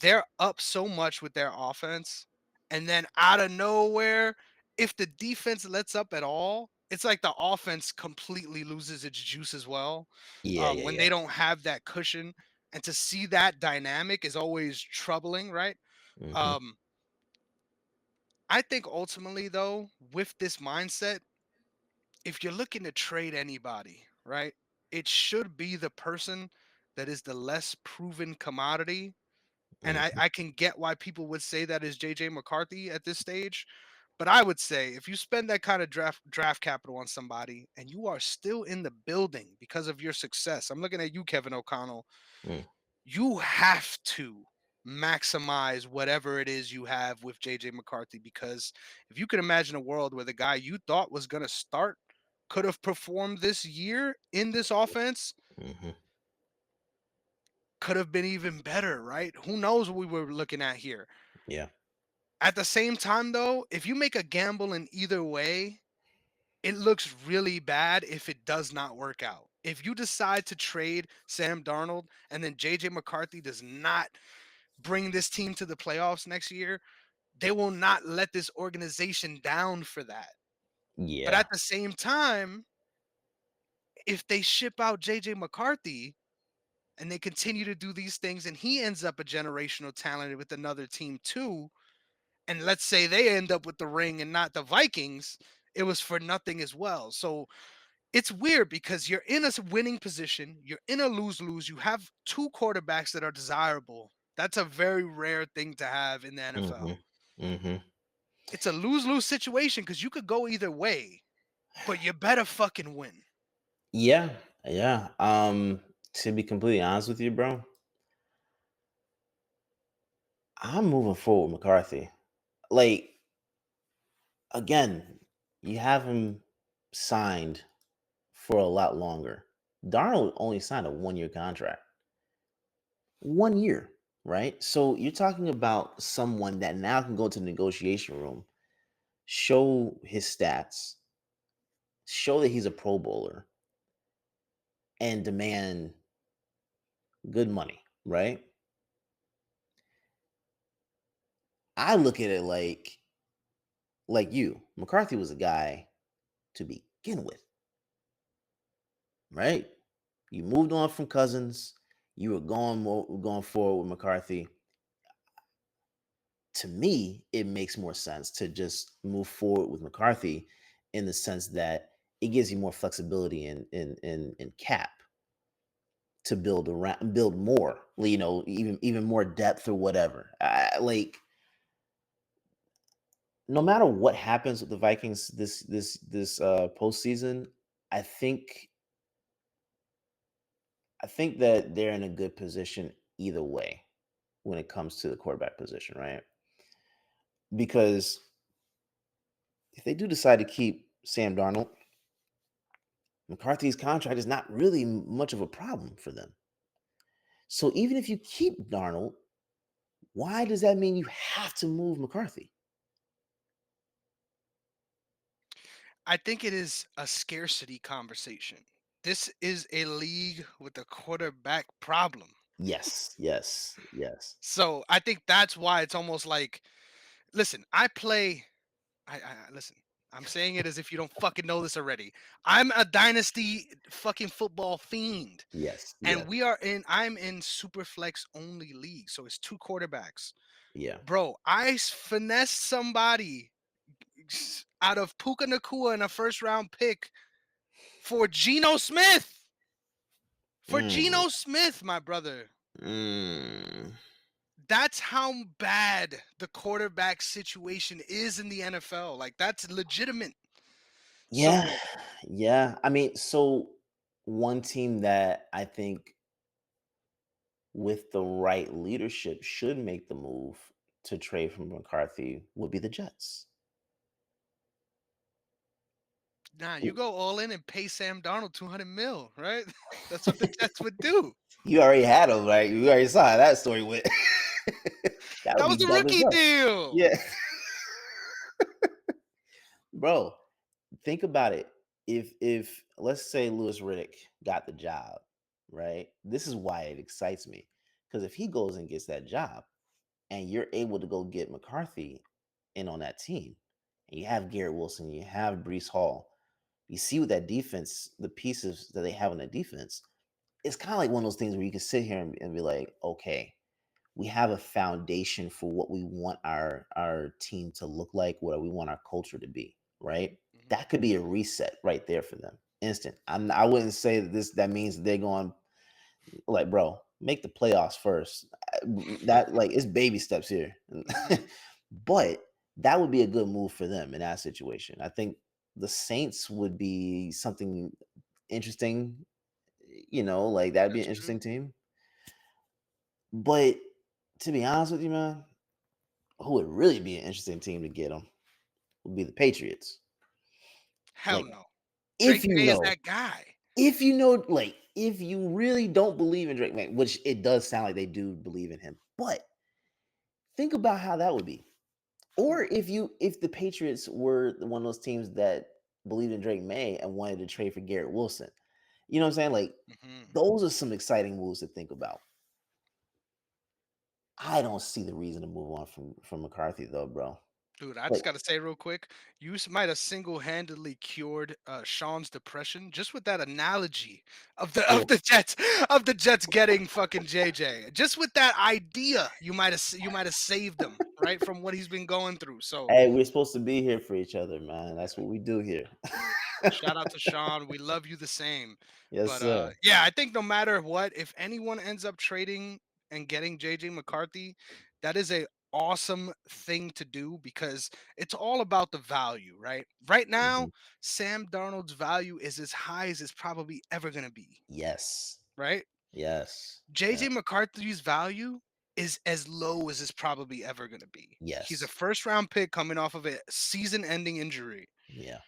they're up so much with their offense. And then out of nowhere, if the defense lets up at all, it's like the offense completely loses its juice as well Yeah, yeah, when yeah. they don't have that cushion. And to see that dynamic is always troubling, right? Mhm. Um, I think ultimately, though, with this mindset, if you're looking to trade anybody, right, it should be the person that is the less proven commodity. And Mhm. I can get why people would say that is JJ McCarthy at this stage. But I would say if you spend that kind of draft capital on somebody and you are still in the building because of your success, I'm looking at you, Kevin O'Connell, Mm. you have to maximize whatever it is you have with JJ McCarthy, because if you could imagine a world where the guy you thought was going to start could have performed this year in this offense, Mhm. could have been even better, right? Who knows what we were looking at here. Yeah. At the same time, though, if you make a gamble in either way, it looks really bad if it does not work out. If you decide to trade Sam Darnold and then JJ McCarthy does not bring this team to the playoffs next year, they will not let this organization down for that. But Yeah. at the same time, if they ship out JJ McCarthy and they continue to do these things and he ends up a generational talent with another team too, and let's say they end up with the ring and not the Vikings, it was for nothing as well. So it's weird because you're in a winning position, you're in a lose-lose, you have two quarterbacks that are desirable. That's a very rare thing to have in the NFL. Mhm. Mhm. It's a lose-lose situation because you could go either way, but you better fucking win. Yeah. Yeah. To be completely honest with you, bro, I'm moving forward with McCarthy. Like, again, you have him signed for a lot longer. Darnold only signed a 1 year contract. 1 year, right? So you're talking about someone that now can go to the negotiation room, show his stats, show that he's a Pro Bowler, and demand good money, right? I look at it like you. McCarthy was a guy to begin with, right? You moved on from Cousins. You were going forward with McCarthy. To me, it makes more sense to just move forward with McCarthy in the sense that it gives you more flexibility in cap to build more, even more depth or whatever. No matter what happens with the Vikings this postseason, I think I think that they're in a good position either way when it comes to the quarterback position, right? Because if they do decide to keep Sam Darnold, McCarthy's contract is not really much of a problem for them. So even if you keep Darnold, why does that mean you have to move McCarthy? I think it is a scarcity conversation. This is a league with a quarterback problem. Yes, yes, yes, So I think that's why it's almost like, listen, listen. I'm saying it as if you don't fucking know this already. I'm a dynasty fucking football fiend, yes, and yes, I'm in super flex only league, so it's two quarterbacks, yeah. bro. Finessed somebody out of Puka Nakua in a first round pick for Geno Smith. For Mm, Geno Smith, my brother. mm. That's how bad the quarterback situation is in the NFL. Like, that's legitimate. Yeah, So, yeah. I mean, so one team that I think with the right leadership should make the move to trade from McCarthy would be the Jets. nah, you go all in and pay Sam Darnold 200 mil, right? That's what the Jets would do. You already had him, right? You already saw how that story went. That would That be was a dumb as rookie hell. deal. Yeah. Bro, think about it. If let's say Lewis Riddick got the job, right? This is why it excites me. Because if he goes and gets that job and you're able to go get McCarthy in on that team, and you have Garrett Wilson, you have Brees Hall, you see what that defense, the pieces that they have on that defense, it's kind of like one of those things where you can sit here and be like, okay, we have a foundation for what we want our team to look like, what we want our culture to be, right? Mhm. That could be a reset right there for them. Instant. I wouldn't say that means they're going like, bro, make the playoffs first. That like it's baby steps here. Mhm. But that would be a good move for them in that situation. I think the Saints would be something interesting, like that'd be an That's true. interesting team. But to be honest with you, man, who would really be an interesting team to get them would be the Patriots. Hell Like, no. if Drake you May is know, that guy. if you really don't believe in Drake May, which it does sound like they do believe in him, but think about how that would be. Or if the Patriots were one of those teams that believed in Drake May and wanted to trade for Garrett Wilson. You know what I'm saying? Like, Mhm. those are some exciting moves to think about. I don't see the reason to move on from McCarthy though, bro. Dude, I Like, just gotta say real quick, might have single-handedly cured Sean's depression just with that analogy of the yeah. Jets getting fucking JJ. Just with that idea, you might have saved him right from what he's been going through. So Hey, we're supposed to be here for each other, man. That's what we do here. shout out to Sean. We love you the same. Yes, But sir. yeah, I think no matter what, if anyone ends up trading and getting JJ McCarthy, that is a awesome thing to do because it's all about the value, right? Right now, Mhm. Sam Darnold's value is as high as it's probably ever going to be, Yes. right? Yes. Yeah. JJ McCarthy's value is as low as it's probably ever going to be. He's a Yes. first round pick coming off of a season ending injury. Yeah.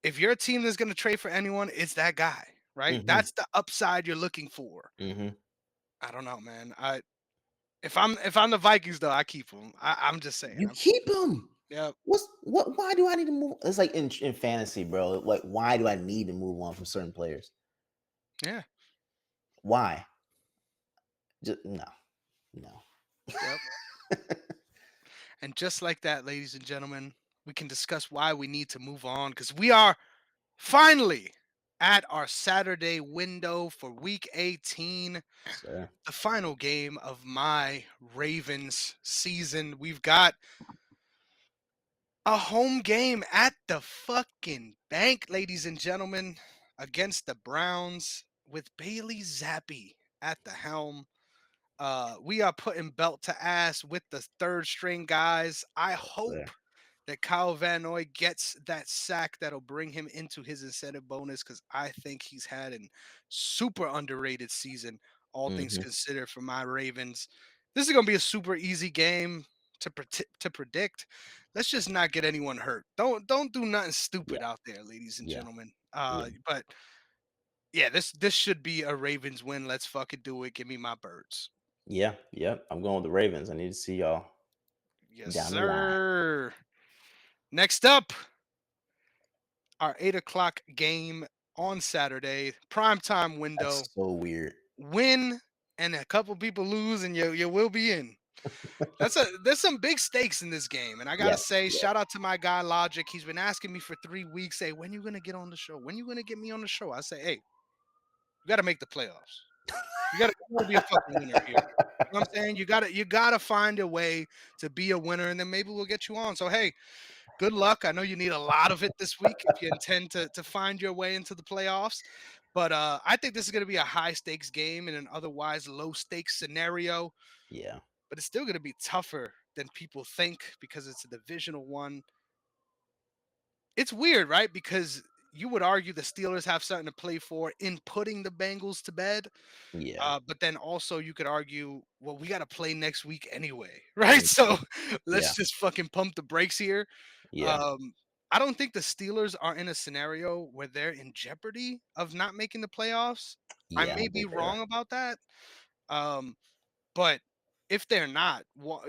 If you're a team that's going to trade for anyone, it's that guy, right? Mhm. That's the upside you're looking for. Mhm. I don't know, man. If I'm the Vikings though, I keep him. I'm just saying. You keep him. Yep. Why do I need to move? It's like in fantasy, bro. Like, why do I need to move on from certain players? Yeah. Why? Just no, no. Yep. And just like that, ladies and gentlemen, we can discuss why we need to move on because we are finally at our Saturday window for week 18, Sir. the final game of my Ravens season. We've got a home game at the fucking bank, ladies and gentlemen, against the Browns with Bailey Zappi at the helm. We are putting belt to ass with the third string guys. I hope Sir. that Kyle Van Noy gets that sack that'll bring him into his incentive bonus because I think he's had a super underrated season, all things Mhm. considered, for my Ravens. This is going to be a super easy game to predict. Let's just not get anyone hurt. Don't do nothing Yeah. stupid out there, ladies and Yeah. gentlemen. Yeah. But yeah, this should be a Ravens win. Let's fucking do it. Give me my birds. Yeah. Yep. I'm going with the Ravens. I need to see y'all Yes, down the line. sir. Next up, our 8 o'clock game on Saturday, primetime window. That's so weird. Win and a couple people lose, and you will be in. There's some big stakes in this game, and I gotta Yes. say, Yeah. shout out to my guy Logic. He's been asking me for 3 weeks, hey, when you gonna get on the show? When you gonna get me on the show? I say, hey, you gotta make the playoffs. You gotta be a fucking winner here. You know what I'm saying? You gotta find a way to be a winner, and then maybe we'll get you on. So hey, good luck. I know you need a lot of it this week if you intend to find your way into the playoffs. But I think this is going to be a high stakes game in an otherwise low stakes scenario. Yeah. But it's still going to be tougher than people think because it's a divisional one. It's weird, right? Because you would argue the Steelers have something to play for in putting the Bengals to bed. Yeah. But then also you could argue, well, we got to play next week anyway, right? Mhm. So let's Yeah. just fucking pump the brakes here. Yeah. Um, I don't think the Steelers are in a scenario where they're in jeopardy of not making the playoffs. I Yeah. I may don't be think they are. wrong about that. Um, but if they're not,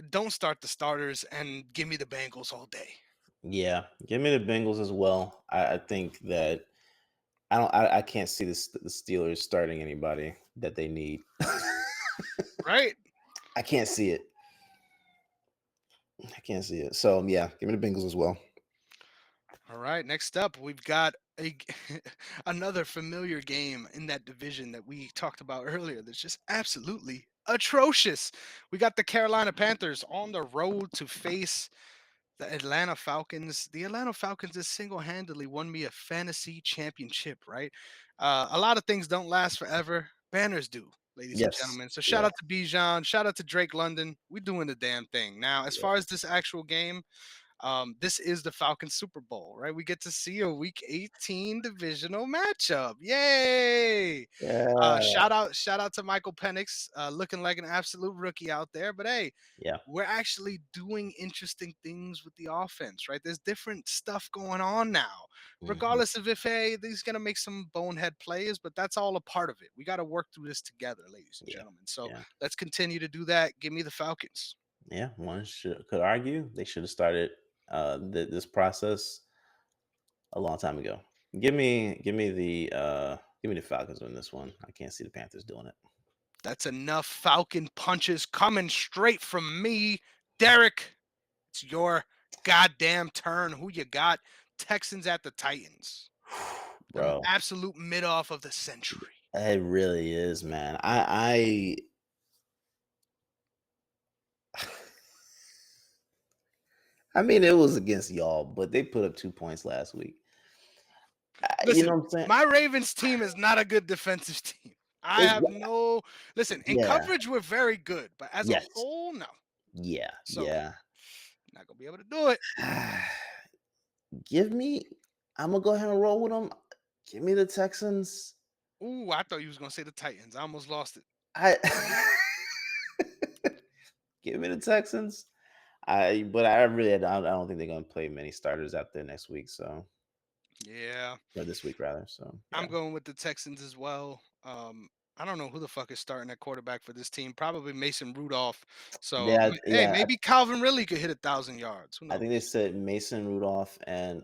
don't start the starters and give me the Bengals all day. Yeah. Give me the Bengals as well. I think that I can't see the Steelers starting anybody that they need. Right? I can't see it. I can't see it. So yeah, give me the Bengals as well. All right. Next up, we've got another familiar game in that division that we talked about earlier. That's just absolutely atrocious. We got the Carolina Panthers on the road to face the Atlanta Falcons. The Atlanta Falcons has single-handedly won me a fantasy championship, right? A lot of things don't last forever. Banners do, ladies and Yes. gentlemen. So shout Yeah. out to Bijan, shout out to Drake London. We doing the damn thing. Now, as Yeah. far as this actual game, this is the Falcons Super Bowl, right? We get to see a Week 18 divisional matchup. Yay! Yeah. Shout out to Michael Penix, looking like an absolute rookie out there. But hey, Yeah. we're actually doing interesting things with the offense, right? There's different stuff going on now, Mhm. regardless of if hey, he's gonna make some bonehead plays, but that's all a part of it. We got to work through this together, ladies and Yeah. gentlemen. So Yeah. let's continue to do that. Give me the Falcons. Yeah. One could argue they should have started this process a long time ago. Give me the Falcons on this one. I can't see the Panthers doing it. That's enough Falcon punches coming straight from me. Derrick, it's your goddamn turn. Who you got? Texans at the Titans. The Bro, absolute mid off of the century. it really is, man. I mean, it was against y'all, but they put up 2 points last week. You know Listen, what I'm saying? my Ravens team is not a good defensive team. I It's have no listen, in yeah. coverage, we're very good, but as a Yes. whole, no. Yeah. So Yeah. not gonna be able to do it. Give me. I'm gonna go ahead and roll with them. Give me the Texans. Ooh, I thought you was gonna say the Titans. I almost lost it. I Give me the Texans. But I really I don't think they're gonna play many starters out there next week. So Yeah, or this week rather. So I'm yeah, going with the Texans as well. I don't know who the fuck is starting at quarterback for this team. Probably Mason Rudolph. So, hey, yeah. maybe Calvin really could hit 1,000 yards. Who I think they knows? said Mason Rudolph and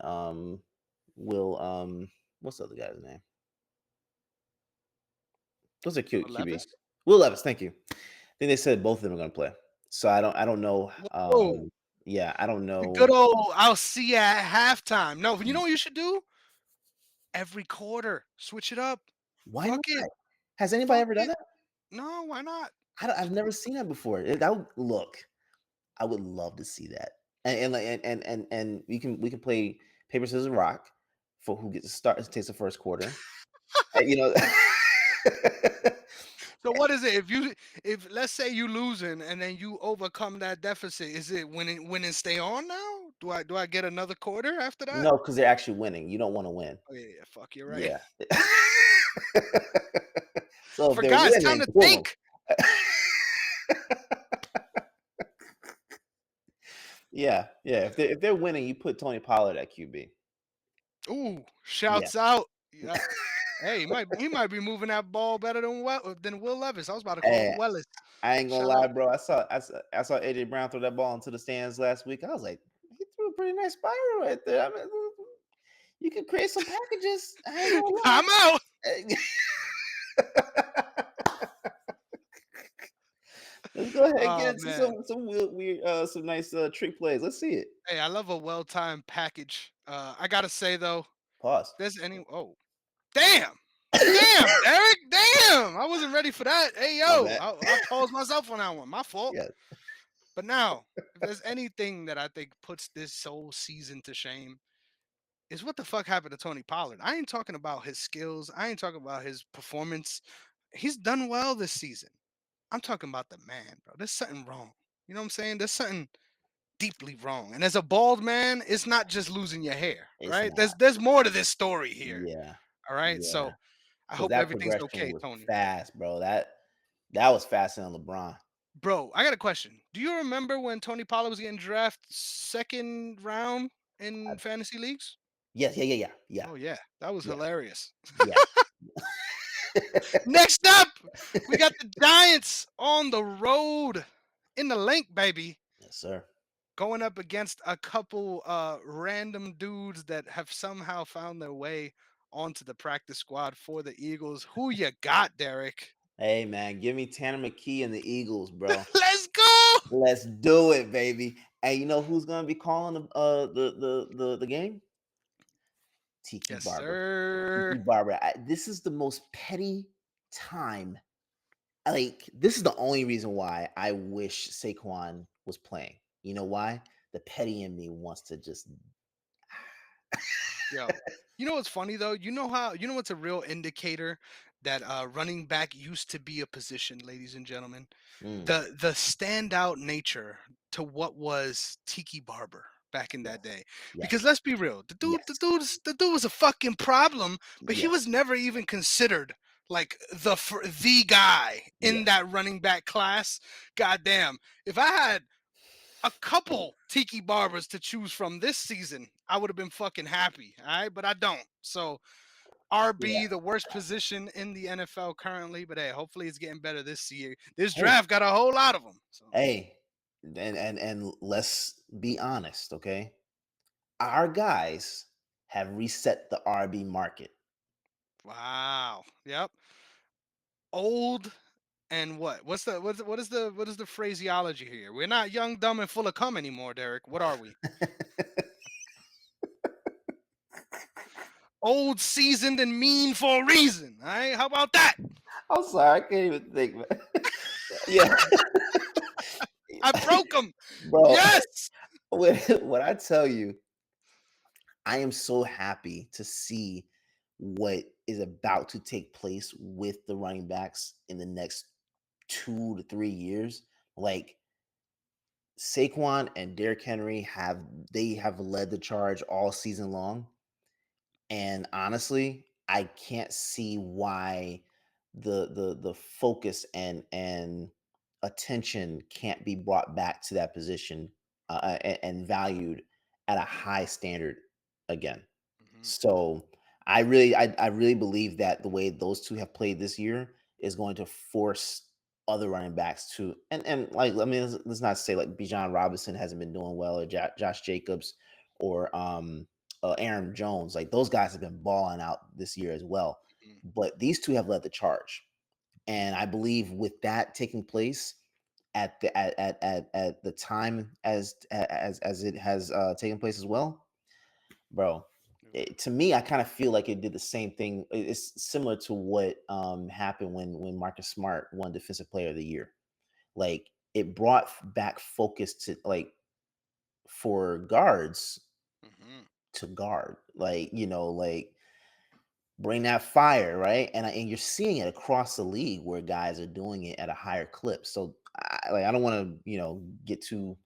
Will what's the other guy's name? What's a cute Will QB? Levis? Will Levis. Thank you. I think they said both of them are gonna play. So I don't know. Whoa, Yeah, I don't the good know. old I'll see you at halftime. No, you know what you should do? Every quarter, switch it up. Why not? Fuck it. Has anybody Fuck ever done it. that? No, why not? I've never seen that before. That would look. I would love to see that. And like and we can play paper scissors rock for who gets to start takes the first quarter. You know. So what is it? If let's say you losing and then you overcome that deficit, is it win and stay on now? Do I get another quarter after that? No, because they're actually winning. You don't want to win. Oh yeah, yeah, fuck, you're right. Yeah. So if they're Forgot it's time winning, to boom 'em. think. Yeah, yeah. If they're winning, you put Tony Pollard at QB. Ooh, Yeah. shouts out. Yeah. Hey, he might be moving that ball better than Will Levis. I was about to call him And Wellis. I ain't gonna Shout lie, out. bro. I saw AJ Brown throw that ball into the stands last week. I was like, he threw a pretty nice spiral right there. I mean, you could create some packages. I ain't gonna lie. I'm out. Let's go ahead and get Oh into man. some weird some nice trick plays. Let's see it. Hey, I love a well-timed package. I gotta say though, Pause. there's any oh damn. Damn, Derrick. Damn. I wasn't ready for that. Hey My yo, bad. I paused myself on that one. My fault. Yeah. But now, if there's anything that I think puts this whole season to shame, is what the fuck happened to Tony Pollard. I ain't talking about his skills. I ain't talking about his performance. He's done well this season. I'm talking about the man, bro. There's something wrong. You know what I'm saying? There's something deeply wrong. And as a bald man, it's not just losing your hair, It's right? not. There's more to this story here. Yeah. All right. Yeah. So I Because hope that everything's progression okay, was Tony. fast, bro. That was faster than LeBron. Bro, I got a question. Do you remember when Tony Pollard was getting drafted second round I, in fantasy leagues? yes, yeah, yeah, yeah, yeah, Oh yeah, that was yeah, hilarious. yeah. Next up, we got the Giants on the road in the link, baby, Yes, sir. going up against a couple random dudes that have somehow found their way onto the practice squad for the Eagles. Who you got, Derek? Hey, man, give me Tanner McKee and the Eagles, bro. Let's go! Let's do it, baby. And you know who's gonna be calling the game? Tiki Yes, Barber. sir. Tiki Barber. This is the most petty time. Like, this is the only reason why I wish Saquon was playing. You know why? The petty in me wants to just Yo, you know what's funny though? You know what's a real indicator that running back used to be a position, ladies and gentlemen? mm, The standout nature to what was Tiki Barber back in that yes, day. Because yes, let's be real, yes, the dude was a fucking problem, but he was yes, never even considered like the guy in yes. that running back class. Goddamn, if I had a couple Tiki Barbers to choose from this season, I would have been fucking happy. All right, but I don't. So Yeah. RB, the worst position in the NFL currently, but hey, hopefully it's getting better this year. This Hey, draft got a whole lot of them. So hey, and let's be honest, okay? Our guys have reset the RB market. wow, yep. Old and what? What is the phraseology here? We're not young, dumb, and full of cum anymore, Derek. What are we? Old, seasoned, and mean for a reason. All right, how about that? I'm sorry, I can't even think, man. Yeah, I broke them. bro. Yes. When I tell you, I am so happy to see what is about to take place with the running backs in the next 2 to 3 years. Like Saquon and Derrick Henry have led the charge all season long. And honestly, I can't see why the focus and attention can't be brought back to that position and valued at a high standard again. Mhm. So I really believe that the way those two have played this year is going to force other running backs to and like I mean let's not say like Bijan Robinson hasn't been doing well or Josh Jacobs or Aaron Jones, like those guys have been balling out this year as well. Mhm. But these two have led the charge, and I believe with that taking place at the time as it has taken place as well, bro. To me, I kind of feel like it did the same thing. It's similar to what happened when Marcus Smart won Defensive Player of the Year. Like it brought back focus to like for guards Mhm. to guard, like like bring that fire, right? And you're seeing it across the league where guys are doing it at a higher clip. So I don't want to get too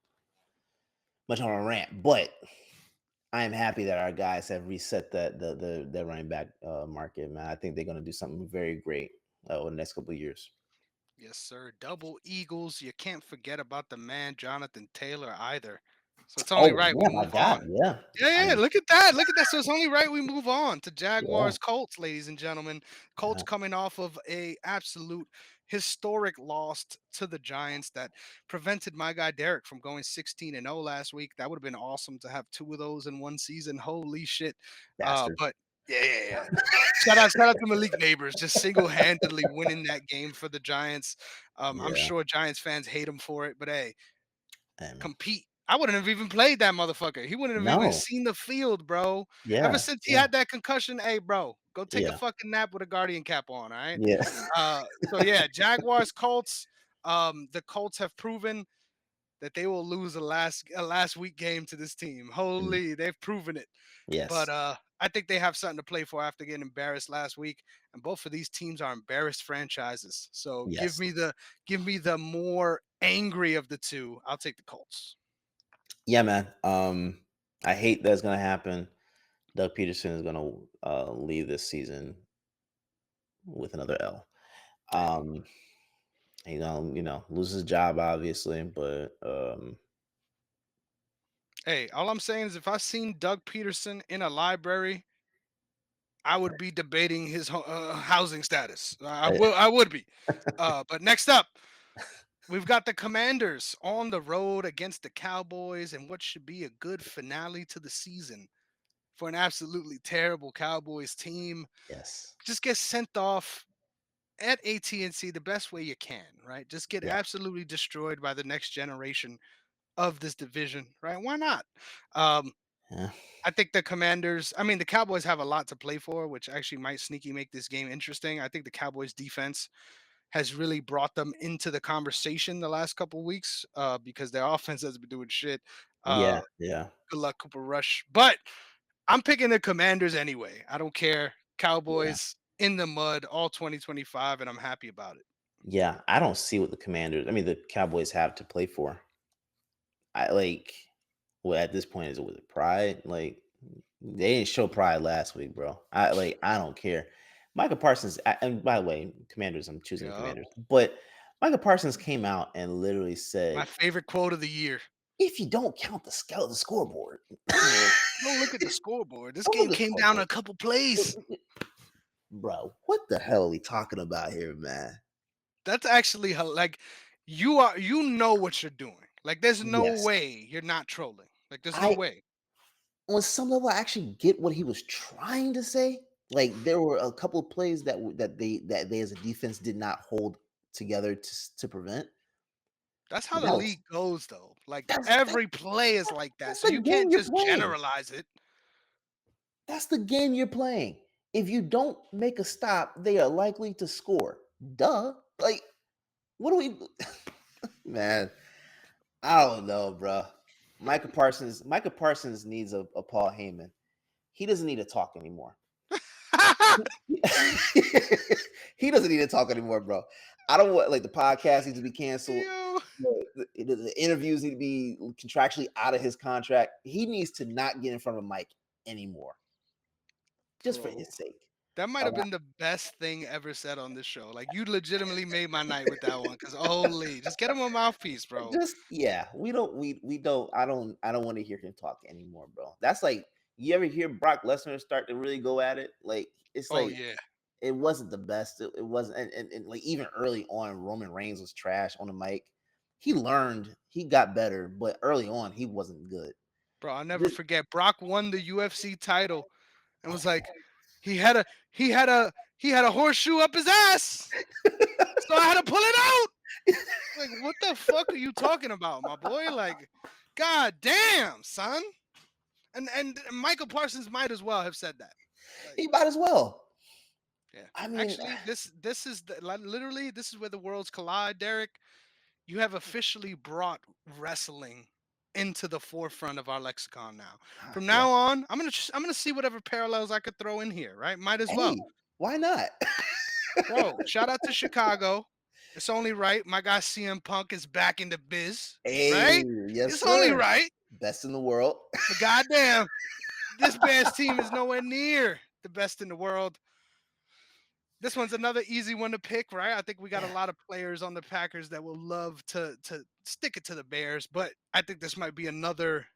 much on a rant, but I am happy that our guys have reset the running back market, man. I think they're going to do something very great over the next couple of years. Yes, sir. Double Eagles. You can't forget about the man Jonathan Taylor either. So it's only Oh right we yeah, my move God, on. yeah. Yeah, yeah. Um, Look at that. Look at that. So it's only right we move on to yeah, Jaguars Colts, ladies and gentlemen. Colts yeah, coming off of a absolute historic loss to the Giants that prevented my guy Derrick from going 16-0 last week. That would have been awesome to have two of those in one season. Holy shit. bastard. But yeah, yeah, yeah. Shout out to Malik Neighbors, just single-handedly winning that game for the Giants. I'm Yeah, sure Giants fans hate him for it, but hey, hey, man. compete. I wouldn't have even played that motherfucker. He wouldn't have even No, seen the field, bro. Ever yeah, since he yeah, had that concussion, hey, bro, go take a yeah, fucking nap with a guardian cap on, all right? yeah, So yeah, Jaguars, Colts. The Colts have proven that they will lose a last week game to this team. mm, Holy, they've proven it. But yes, I think they have something to play for after getting embarrassed last week. And both of these teams are embarrassed franchises. So yes, give me the more angry of the two. I'll take the Colts. yeah, man. I hate that's gonna happen. Doug Peterson is gonna leave this season with another L. Hey, Um, lose his job obviously, but hey, all I'm saying is if I seen Doug Peterson in a library, I would be debating his housing status. I would be. But next up, we've got the Commanders on the road against the Cowboys and what should be a good finale to the season for an absolutely terrible Cowboys team. yes, Just get sent off at AT&T the best way you can, right? Just get yeah, absolutely destroyed by the next generation of this division, right? Why not? Um, yeah, I think the Commanders, I mean, the Cowboys have a lot to play for, which actually might sneaky make this game interesting. I think the Cowboys defense has really brought them into the conversation the last couple weeks because their offense has been doing shit. yeah, Uh, yeah, good luck, Cooper Rush. But I'm picking the Commanders anyway. I don't care. yeah, Cowboys in the mud all 2025, and I'm happy about it. yeah. I don't see what the Cowboys have to play for. I like, well, at this point, is it was it pride? Like, they didn't show pride last week, bro. I don't care. Micah Parsons, and by the way, Commanders, I'm choosing the Yeah. Commanders, but Micah Parsons came out and literally My said, favorite quote of the year. "If you don't count the skeleton scoreboard, Yeah. Don't look at the scoreboard. This don't look game at the came down to scoreboard, a couple plays. bro. What the hell are we talking about here, man?" That's actually like you know what you're doing. Like there's no Yes, way you're not trolling. Like there's no I way. on some level, I actually get what he was trying to say. Like there were a couple of plays that they as a defense did not hold together to prevent. That's how But the league goes though. Like that's that, every play is like that. that's So the you can't game you're just playing. generalize it. That's the game you're playing. If you don't make a stop, they are likely to score. Duh. Like, what do we man? I don't know, bro. Micah Parsons needs a Paul Heyman. He doesn't need to talk anymore. He doesn't need to talk anymore, bro. I don't want like the podcast needs to be canceled. Yo. The interviews need to be contractually out of his contract. He needs to not get in front of a mic anymore, just for Bro. his sake. That might A have lot. been the best thing ever said on this show. Like you legitimately made my night with that one. Cause holy, just get him a mouthpiece, bro. Just yeah, we don't I don't want to hear him talk anymore, bro. That's like you ever hear Brock Lesnar start to really go at it? Like it's Oh like yeah, it wasn't the best. It wasn't, and like even early on, Roman Reigns was trash on the mic. He learned, he got better, but early on, he wasn't good. bro. I'll never This, forget. Brock won the UFC title and was like, he had a he had a he had a horseshoe up his ass, so I had to pull it out. Like, what the fuck are you talking about, my boy? Like, god damn, son. And Michael Parsons might as well have said that. Like, he might as well. yeah. I mean, Actually, this is literally this is where the worlds collide, Derek. You have officially brought wrestling into the forefront of our lexicon now. From yeah. now on, I'm gonna see whatever parallels I could throw in here. Right? Might as well, Hey, why not? bro. Shout out to Chicago. It's only right. My guy CM Punk is back in the biz. Hey, Right? yes, It's only sir. right. Best in the world. But goddamn, this Bears team is nowhere near the best in the world. This one's another easy one to pick, right? I think we got a Yeah, lot of players on the Packers that will love to stick it to the Bears, but I think this might be another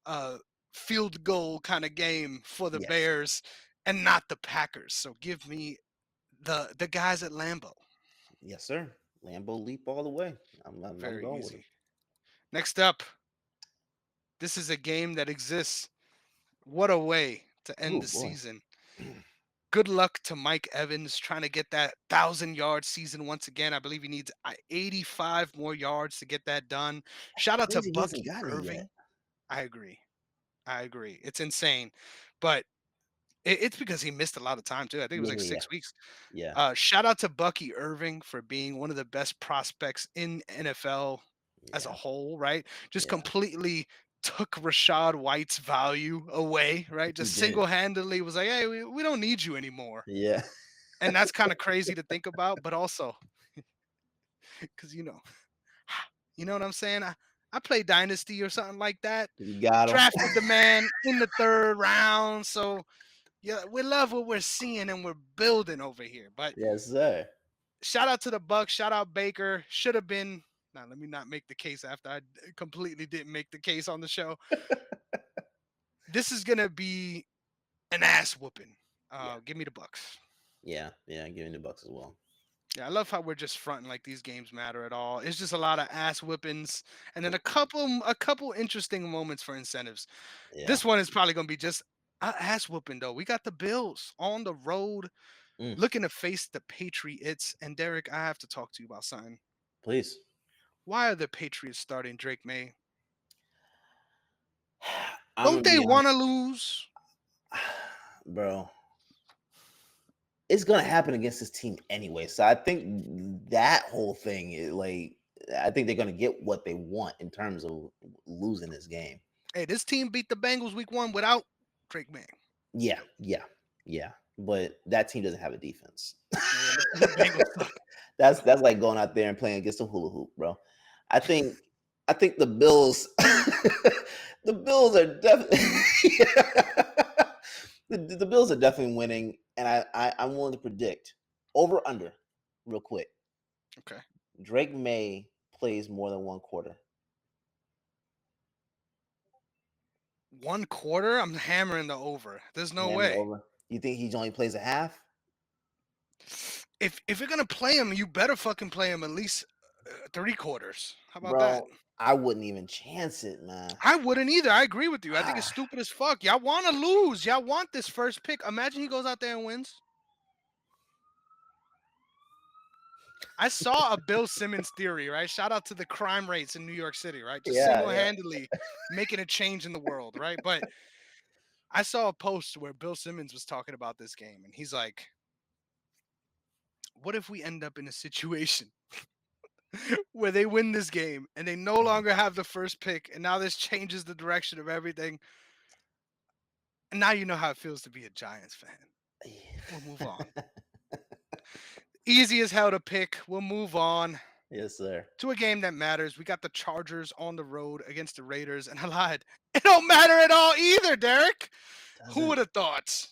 uh, field goal kind of game for the yes, Bears and not the Packers. So give me the guys at Lambeau. yes, sir. Lambo leap all the way. I'm Very going with him. easy. Next up, this is a game that exists. What a way to end Oh the boy. season. Good luck to Mike Evans trying to get that 1,000-yard season once again. I believe he needs 85 more yards to get that done. That's Shout out to crazy. He hasn't Bucky gotten it yet. Irving. I agree. I agree. It's insane, but it's because he missed a lot of time too. I think it was Yeah, like yeah, yeah, 6 weeks. yeah, Shout out to Bucky Irving for being one of the best prospects in NFL as a yeah, whole, right? Just yeah. completely took Rashad White's value away, right? He Just did. single handedly was like, hey, we don't need you anymore. Yeah. And that's kind of crazy to think about, but also because you know what I'm saying? I play Dynasty or something like that. You got him. Drafted the man in the third round. So yeah, we love what we're seeing and we're building over here. But Yes, sir. shout out to the Bucks. Shout out Baker. Should have been. Now let me not make the case after I completely didn't make the case on the show. This is gonna be an ass whooping. Yeah, Give me the Bucks. yeah, yeah. Giving the Bucks as well. Yeah, I love how we're just fronting like these games matter at all. It's just a lot of ass whippings and then a couple interesting moments for incentives. Yeah. This one is probably gonna be just a ass whooping though. We got the Bills on the road Mm, looking to face the Patriots. And Derek, I have to talk to you about something. please, Why are the Patriots starting Drake May? I'm Don't gonna they be honest, want to lose? bro. It's gonna happen against this team anyway. So I think that whole thing is like, I think they're gonna get what they want in terms of losing this game. Hey, this team beat the Bengals week 1 without Drake May. Yeah, yeah, yeah. But that team doesn't have a defense. Yeah, the Bengals suck. That's like going out there and playing against a hula hoop, bro. I think I think the Bills the Bills are definitely the Bills are definitely winning, and I'm willing to predict over under real quick. Okay. Drake May plays more than one quarter. 1 quarter? I'm hammering the over. There's no Hammer way. over. You think he only plays a half, If you're gonna play him, you better fucking play him at least 3 quarters. How about that? bro? I wouldn't even chance it, man. I wouldn't either. I agree with you. I think it's stupid as fuck. Y'all want to lose. Y'all want this first pick. Imagine he goes out there and wins. I saw a Bill Simmons theory, right? Shout out to the crime rates in New York City, right? Just Yeah, single yeah. handedly making a change in the world, right? But I saw a post where Bill Simmons was talking about this game, and he's like, what if we end up in a situation where they win this game and they no Mhm. longer have the first pick, and now this changes the direction of everything? And now you know how it feels to be a Giants fan. We'll move on. Easy as hell to pick. We'll move on Yes, sir. to a game that matters. We got the Chargers on the road against the Raiders, and I lied. It don't matter at all either, Derek. Who Doesn't would have thought?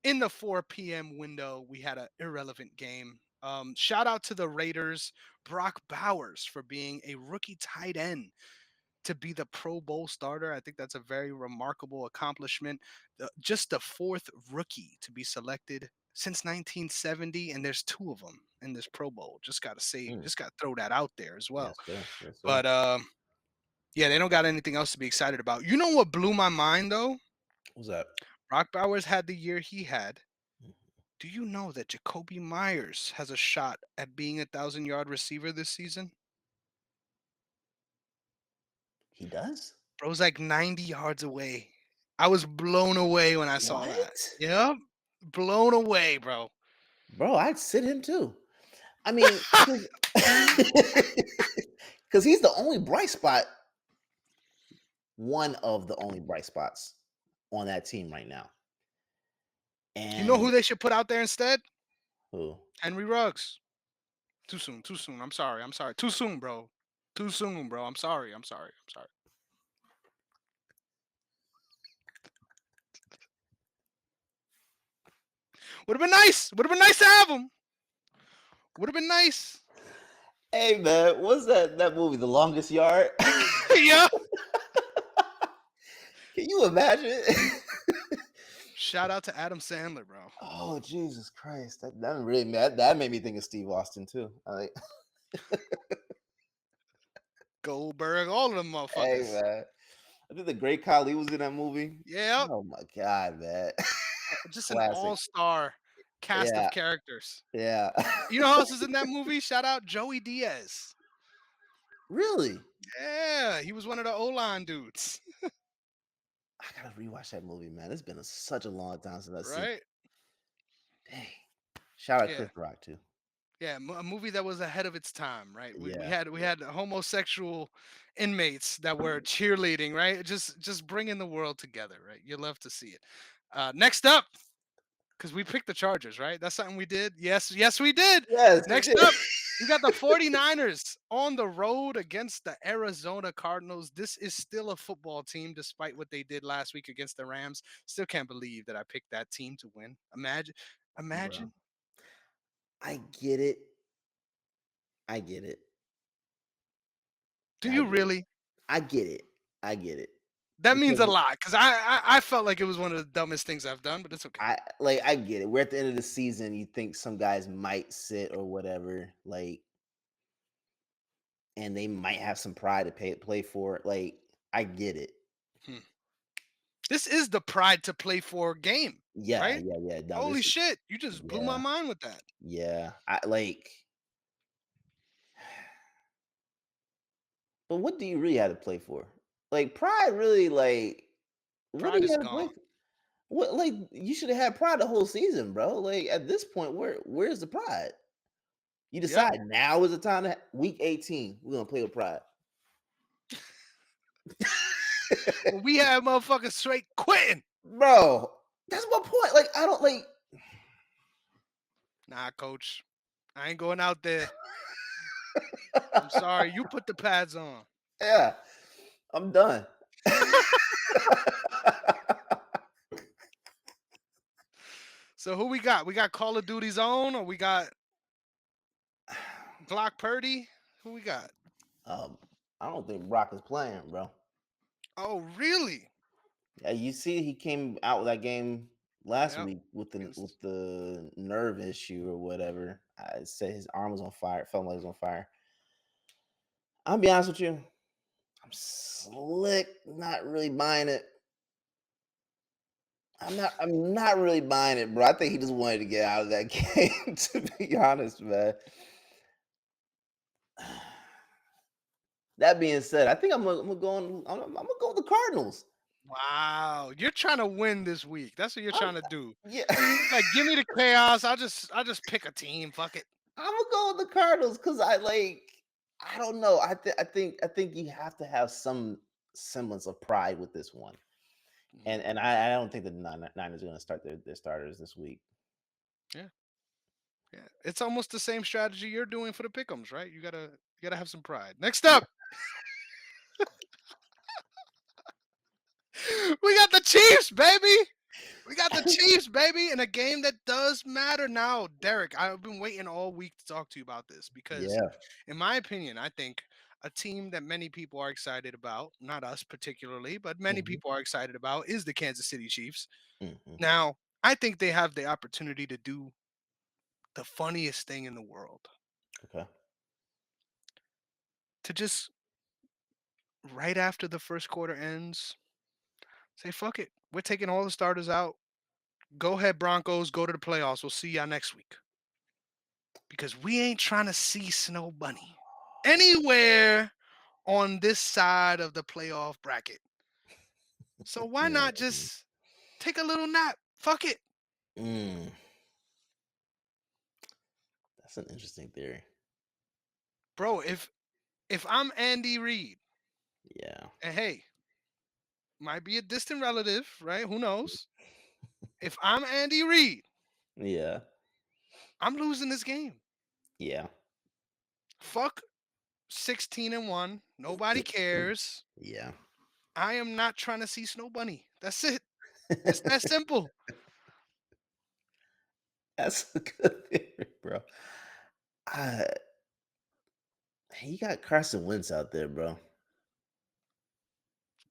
in the 4 p.m. window, we had an irrelevant game. Shout out to the Raiders, Brock Bowers, for being a rookie tight end to be the Pro Bowl starter. I think that's a very remarkable accomplishment. Just the fourth rookie to be selected since 1970, and there's two of them in this Pro Bowl. Mm, Just got to throw that out there as well. yes, sir. Yes, sir. But yeah, they don't got anything else to be excited about. You know what blew my mind though? What's that? Brock Bowers had the year he had. Do you know that Jacoby Myers has a shot at being a 1,000-yard receiver this season? He does? Bro's like 90 yards away. I was blown away when I saw that. What? Yep. Blown away, bro. Bro, I'd sit him too. I mean, because he's the only bright spot, one of the only bright spots on that team right now. You know And who they should put out there instead? who? Henry Ruggs. Too soon. Too soon. I'm sorry. I'm sorry. Too soon, bro. Too soon, bro. I'm sorry. I'm sorry. I'm sorry. Would have been nice. Would have been nice to have him. Would have been nice. Hey man, what's that movie, The Longest Yard? Yeah. Can you imagine? Shout out to Adam Sandler, bro. Oh Jesus Christ! That really that made me think of Steve Austin too. Goldberg, all of them Hey motherfuckers. man, I think the Great Khali was in that movie. Yeah. Oh my God, man, Just an classic. all-star cast of Yeah, characters. yeah. You know who else is in that movie? Shout out Joey Diaz. Really? Yeah, he was one of the O-line dudes, I gotta rewatch that movie, man. It's been such a long time since I've seen. right? Dang. Shout out Yeah, Chris Rock too. yeah, a movie that was ahead of its time, right? We Yeah. had we had homosexual inmates that were cheerleading, right? Just bringing the world together, right? You love to see it. Next up, because we picked the Chargers, right? That's something we did. Yes, yes, we did. Yes, you Next did. up, we got the 49ers on the road against the Arizona Cardinals. This is still a football team, despite what they did last week against the Rams. Still can't believe that I picked that team to win. Imagine, Bro, imagine. I get it. I get it. Do I you get it. really? I get it. I get it. That means Because a lot because I felt like it was one of the dumbest things I've done, but it's okay. I get it. We're at the end of the season. You think some guys might sit or whatever, like, and they might have some pride to play for. Like, I get it. Hmm. This is the pride to play for game, Yeah, right? yeah, yeah. No, Holy this shit! You just blew my yeah, mind with that. yeah. I like but what do you really have to play for? Like pride really like what do Pride you is have to play gone. for? What like you should have had pride the whole season, bro. Like at this point, where's the pride? You Yep. decide now is the time to week 18. We're gonna play with pride. Well, we had motherfuckers straight quitting. Bro, that's my point. Like, I don't like Nah, coach. I ain't going out there. I'm sorry. You put the pads on. yeah, I'm done. So who we got? We got Call of Duty's own, or we got Glock Purdy? Who we got? um, I don't think Brock is playing, bro. Oh, really? Yeah, you see, he came out with that game last Yep. week with Against the nerve issue or whatever. I said his arm was on fire, felt like it was on fire. I'll be honest with you, I'm slick, not really buying it. I'm not really buying it, bro. I think he just wanted to get out of that game, to be honest, man. That being said, I think I'm gonna go with the Cardinals. Wow. You're trying to win this week. That's what you're I'm, trying to do. yeah, Like, give me the chaos. I'll just pick a team. Fuck it. I'm gonna go with the Cardinals because I like. I don't know. I think you have to have some semblance of pride with this one, Mhm. and I don't think the Niners are going to start their starters this week. Yeah. Yeah. It's almost the same strategy you're doing for the pickums, right? You gotta have some pride. Next up, we got the Chiefs, baby. We got the Chiefs, baby, in a game that does matter now. Derek, I've been waiting all week to talk to you about this because, Yeah. in my opinion, I think a team that many people are excited about, not us particularly, but many Hmm. people are excited about, is the Kansas City Chiefs. Hmm. Now, I think they have the opportunity to do the funniest thing in the world, Okay. to just right after the first quarter ends, say, fuck it. We're taking all the starters out. Go ahead, Broncos. Go to the playoffs. We'll see y'all next week. Because we ain't trying to see Snow Bunny anywhere on this side of the playoff bracket. So why not Mm, just take a little nap? Fuck it. mm. That's an interesting theory. Bro, if I'm Andy Reid, Yeah. and hey, might be a distant relative, right? Who knows? If I'm Andy Reid, Yeah. I'm losing this game. Yeah. Fuck 16-1. Nobody cares. Yeah. I am not trying to see Snow Bunny. That's it. It's that simple. That's a good theory, bro. I, you got Carson Wentz out there, bro.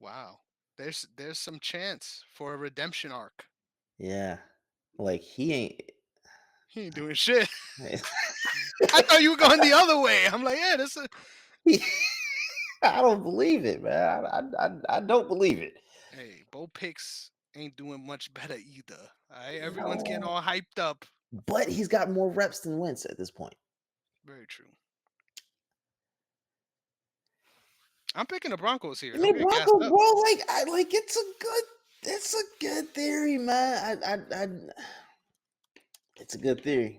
Wow. There's some chance for a redemption arc. Yeah. Like he ain't. He ain't doing shit. I thought you were going the other way. I'm like, yeah, this is I don't believe it, man. I don't believe it. hey, Bo Picks ain't doing much better either. All right. Everyone's getting No, all hyped up. but he's got more reps than Wentz at this point. Very true. I'm picking the Broncos here. I Don't mean, get gassed Bronco, up. bro, like, it's a good theory, man. It's a good theory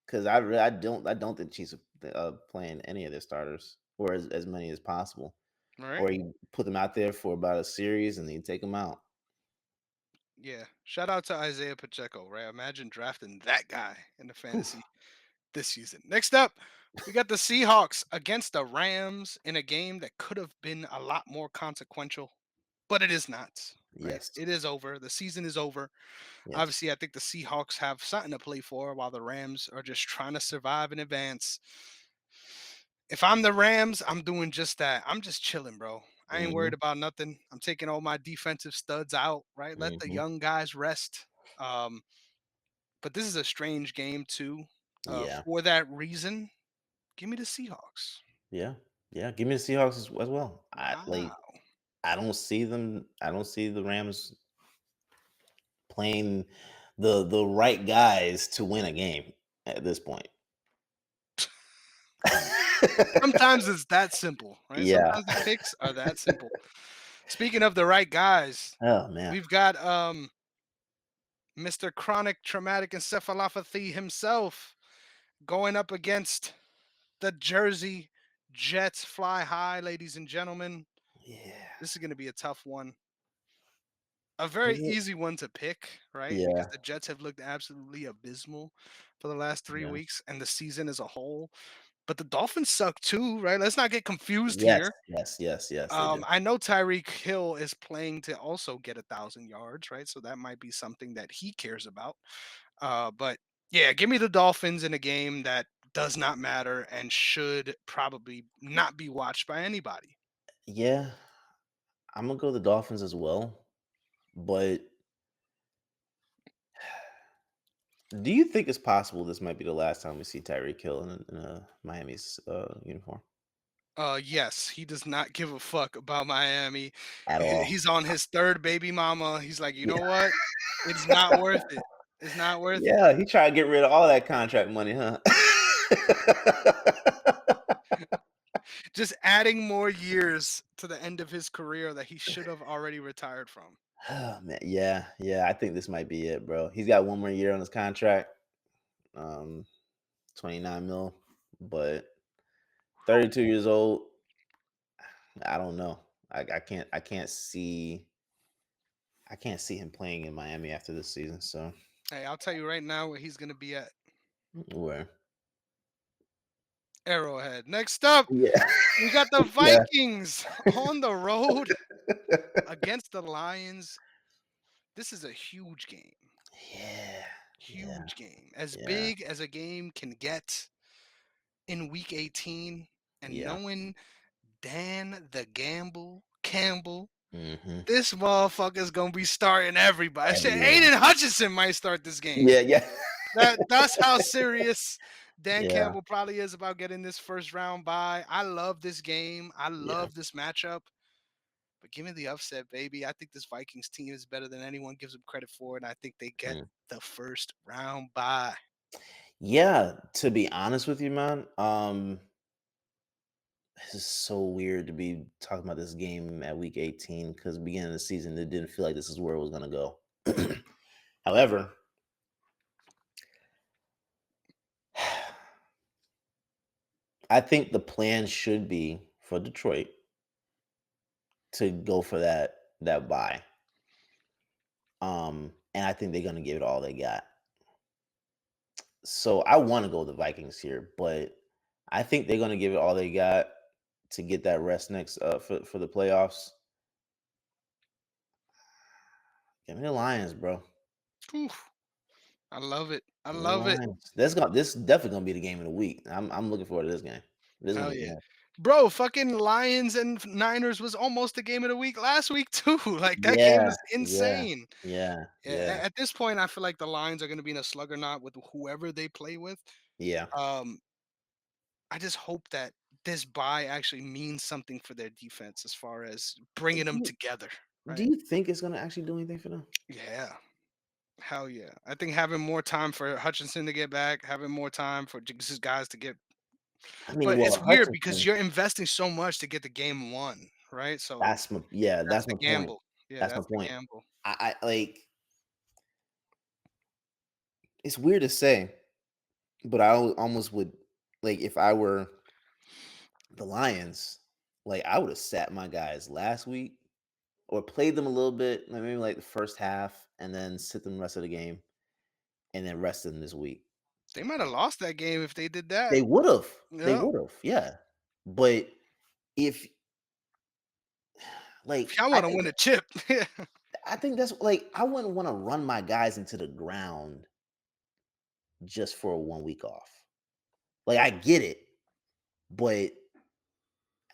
because I don't think Chiefs are playing any of their starters or as many as possible, All right. or you put them out there for about a series and then you take them out. Yeah. Shout out to Isaiah Pacheco, right? Imagine drafting that guy in the Whew. fantasy this season. Next up, we got the Seahawks against the Rams in a game that could have been a lot more consequential, but it is not, right? Yes, It is over. The season is over. yes, Obviously, I think the Seahawks have something to play for while the Rams are just trying to survive in advance. If I'm the Rams, I'm doing just that. I'm just chilling, bro. I ain't hmm, worried about nothing. I'm taking all my defensive studs out, right? Let the hmm, young guys rest. Um, but this is a strange game too. yeah, For that reason, give me the Seahawks. yeah, yeah. Give me the Seahawks as well. Wow. I don't see them. I don't see the Rams playing the right guys to win a game at this point. Sometimes it's that simple, right? Yeah. Sometimes the picks are that simple. Speaking of the right guys, Oh man. we've got Mr. Chronic Traumatic Encephalopathy himself going up against the Jersey Jets. Fly high, ladies and gentlemen. Yeah. This is going to be a tough one. A very Is it? easy one to pick, right? Because Yeah. the Jets have looked absolutely abysmal for the last 3 weeks and the season as a whole. But the Dolphins suck too, right? Let's not get confused Yes, here. yes, yes, yes, they do. I know Tyreek Hill is playing to also get 1,000 yards, right? So that might be something that he cares about. But yeah, give me the Dolphins in a game that does not matter and should probably not be watched by anybody. Yeah, I'm gonna go the Dolphins as well. But do you think it's possible this might be the last time we see Tyreek Hill in a Miami's uniform Yes, he does not give a fuck about Miami. at all? He's on his third baby mama. He's like, you Yeah, know what? It's not worth it. It's not worth it. yeah, he tried to get rid of all that contract money, huh? Just adding more years to the end of his career that he should have already retired from. Oh man, yeah, yeah. I think this might be it, bro. He's got one more year on his contract, um, 29 mil, but 32 years old. I don't know. I can't see him playing in Miami after this season. So Hey, I'll tell you right now where he's gonna be at. where? Arrowhead. Next up, Yeah, we got the yeah. Vikings on the road against the Lions. This is a huge game. Yeah, yeah, Huge game. As yeah, big as a game can get in week 18. And yeah. knowing Dan the Gamble Campbell, Hmm. this motherfucker's gonna be starting everybody. Shit, Everyone. Aiden Hutchinson might start this game. Yeah, yeah, That's how serious Dan yeah, Campbell probably is about getting this first round bye. I love this game. I yeah. love this matchup. But give me the upset, baby. I think this Vikings team is better than anyone gives them credit for, and I think they get Mm. the first round bye. Yeah, to be honest with you, man, this is so weird to be talking about this game at week 18 because beginning of the season, it didn't feel like this is where it was gonna go. However, I think the plan should be for Detroit to go for that buy. And I think they're gonna give it all they got. So I want to go with the Vikings here, but I think they're gonna give it all they got to get that rest next for the playoffs. Give me the Lions, bro. Oof, I love it. I Give me the love it. Lions. This is definitely gonna be the game of the week. I'm looking forward to this game. This is gonna Hell be yeah. good. Bro, fucking Lions and Niners was almost the game of the week last week too. Like that game Yeah, was yeah, insane. yeah, yeah, At this point, I feel like the Lions are going to be in a slugger knot with whoever they play with. yeah. Um, I just hope that this bye actually means something for their defense as far as bringing them together, Do right? you think it's gonna actually do anything for them? Yeah, hell yeah. I think having more time for Hutchinson to get back, having more time for just guys to get, I mean, but well, it's weird because Hutchinson. you're investing so much to get the game won, right? So that's That's the my point. gamble. Yeah, That's my that's the point. gamble. I like. It's weird to say, but almost would like if I were the Lions, like I would have sat my guys last week or played them a little bit, like maybe like the first half, and then sit them the rest of the game, and then rest them this week. They might have lost that game if they did that. They would have, Yeah. yeah. But if If like y'all want to win a chip, yeah. I think that's like I wouldn't want to run my guys into the ground just for a 1 week off. Like I get it, but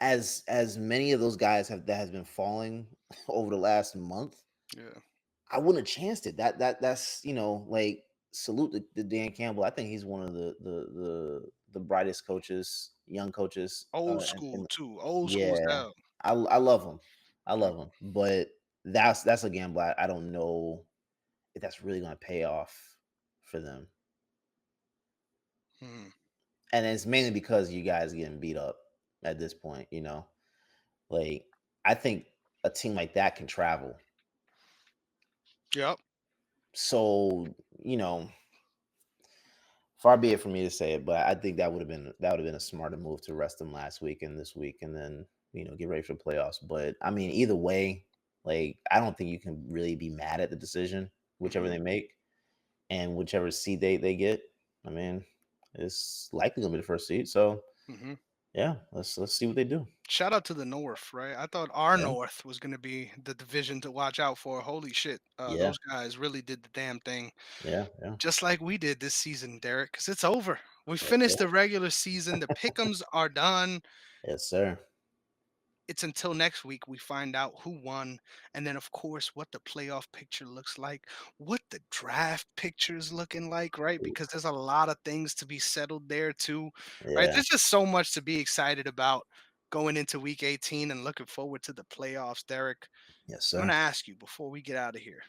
as many of those guys have that has been falling over the last month, Yeah. I wouldn't have chanced it. That's like salute to Dan Campbell. I think he's one of the brightest coaches, young coaches. Old school too. Old school as Yeah, hell. I love him. I Yeah. love him, but that's a gamble. I don't know if that's really going to pay off for them, Mhm. and it's mainly because you guys getting beat up at this point. Like I think a team like that can travel. Yep. So far be it for me to say it, but I think that would have been a smarter move to rest them last week and this week, and then get ready for the playoffs. But I mean, either way, like I don't think you can really be mad at the decision, whichever Mhm. they make, and whichever seed they get. I mean, it's likely gonna be the first seed. So Mhm. yeah, let's see what they do. Shout out to the North, right? I thought our Yeah, North was gonna be the division to watch out for. Holy shit, yeah, those guys really did the damn thing, yeah, yeah, just like we did this season, Derek. Because it's over. We yes, finished sir. the regular season. The pickums are done. Yes, sir. It's until next week we find out who won, and then of course what the playoff picture looks like, what the draft picture is looking like, right? Because Oof. there's a lot of things to be settled there too, right? Yeah, There's just so much to be excited about going into week 18 and looking forward to the playoffs, Derek. yes, I'm sir. gonna ask you before we get out of here.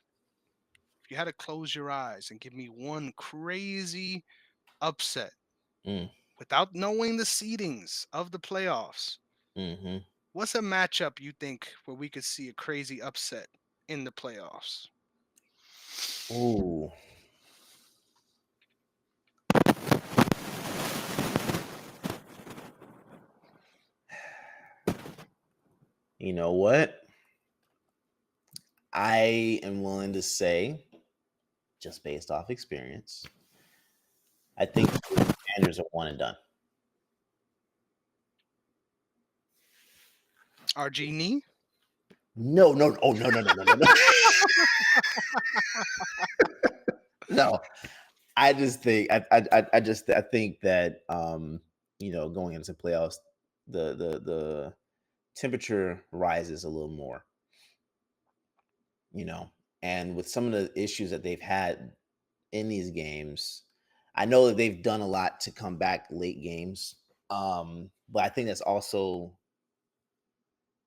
If you had to close your eyes and give me one crazy upset Mm, without knowing the seedings of the playoffs, mm-hmm. what's a matchup you think where we could see a crazy upset in the playoffs? Ooh, you know what? I am willing to say, just based off experience, I think the Commanders are one and done. RG knee? No, no, oh, no, no, no, no, no, no. No, I just think I think that, going into playoffs, the temperature rises a little more, you know, and with some of the issues that they've had in these games, I know that they've done a lot to come back late games, but I think that's also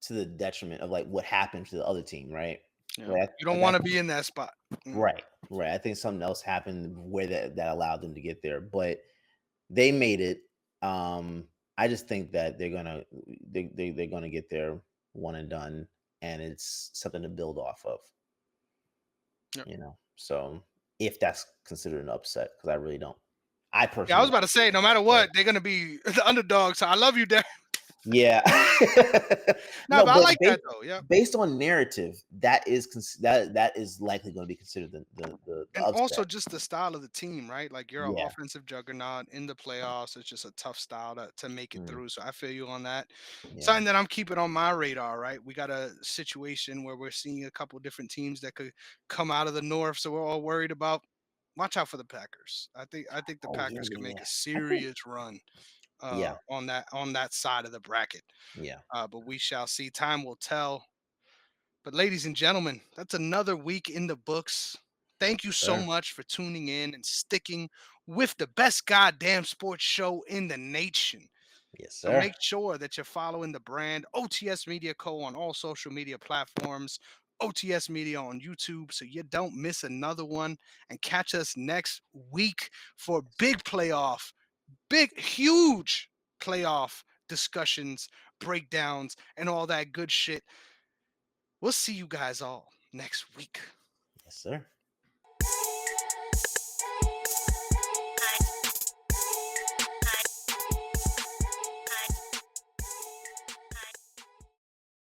to the detriment of, like, what happened to the other team, right? Yeah. Right, You don't like, I want to think be in that spot. Mm, right, right, I think something else happened where that allowed them to get there, but they made it. I just think that they're gonna get their one and done, and it's something to build off of, yeah. So if that's considered an upset, because I really don't. I Yeah, I personally was don't about to say, think no matter it's an what, they're gonna be the underdog. So I love you, Derek. Yeah. No, No, but I but like that though. Yeah. based on narrative, that is likely gonna be considered the And also upset. just the style of the team, right? Like you're an Yeah, offensive juggernaut in the playoffs. It's just a tough style to make it mm, through. So I feel you on that. yeah. Something that I'm keeping on my radar, right? We got a situation where we're seeing a couple different teams that could come out of the north. So we're all worried about. Watch out for the Packers. I think the Oh, yeah, Packers yeah, can make yeah. a I think serious run yeah, on that side of the bracket. yeah. But we shall see. Time will tell. But, ladies and gentlemen, that's another week in the books. Thank you Yes, so sir. much for tuning in and sticking with the best goddamn sports show in the nation. Yes, So sir. make sure that you're following the brand OTS Media Co. on all social media platforms, OTS Media on YouTube, so you don't miss another one. And catch us next week for big playoff, big, huge playoff discussions, breakdowns, and all that good shit. We'll see you guys all next week. Yes, sir.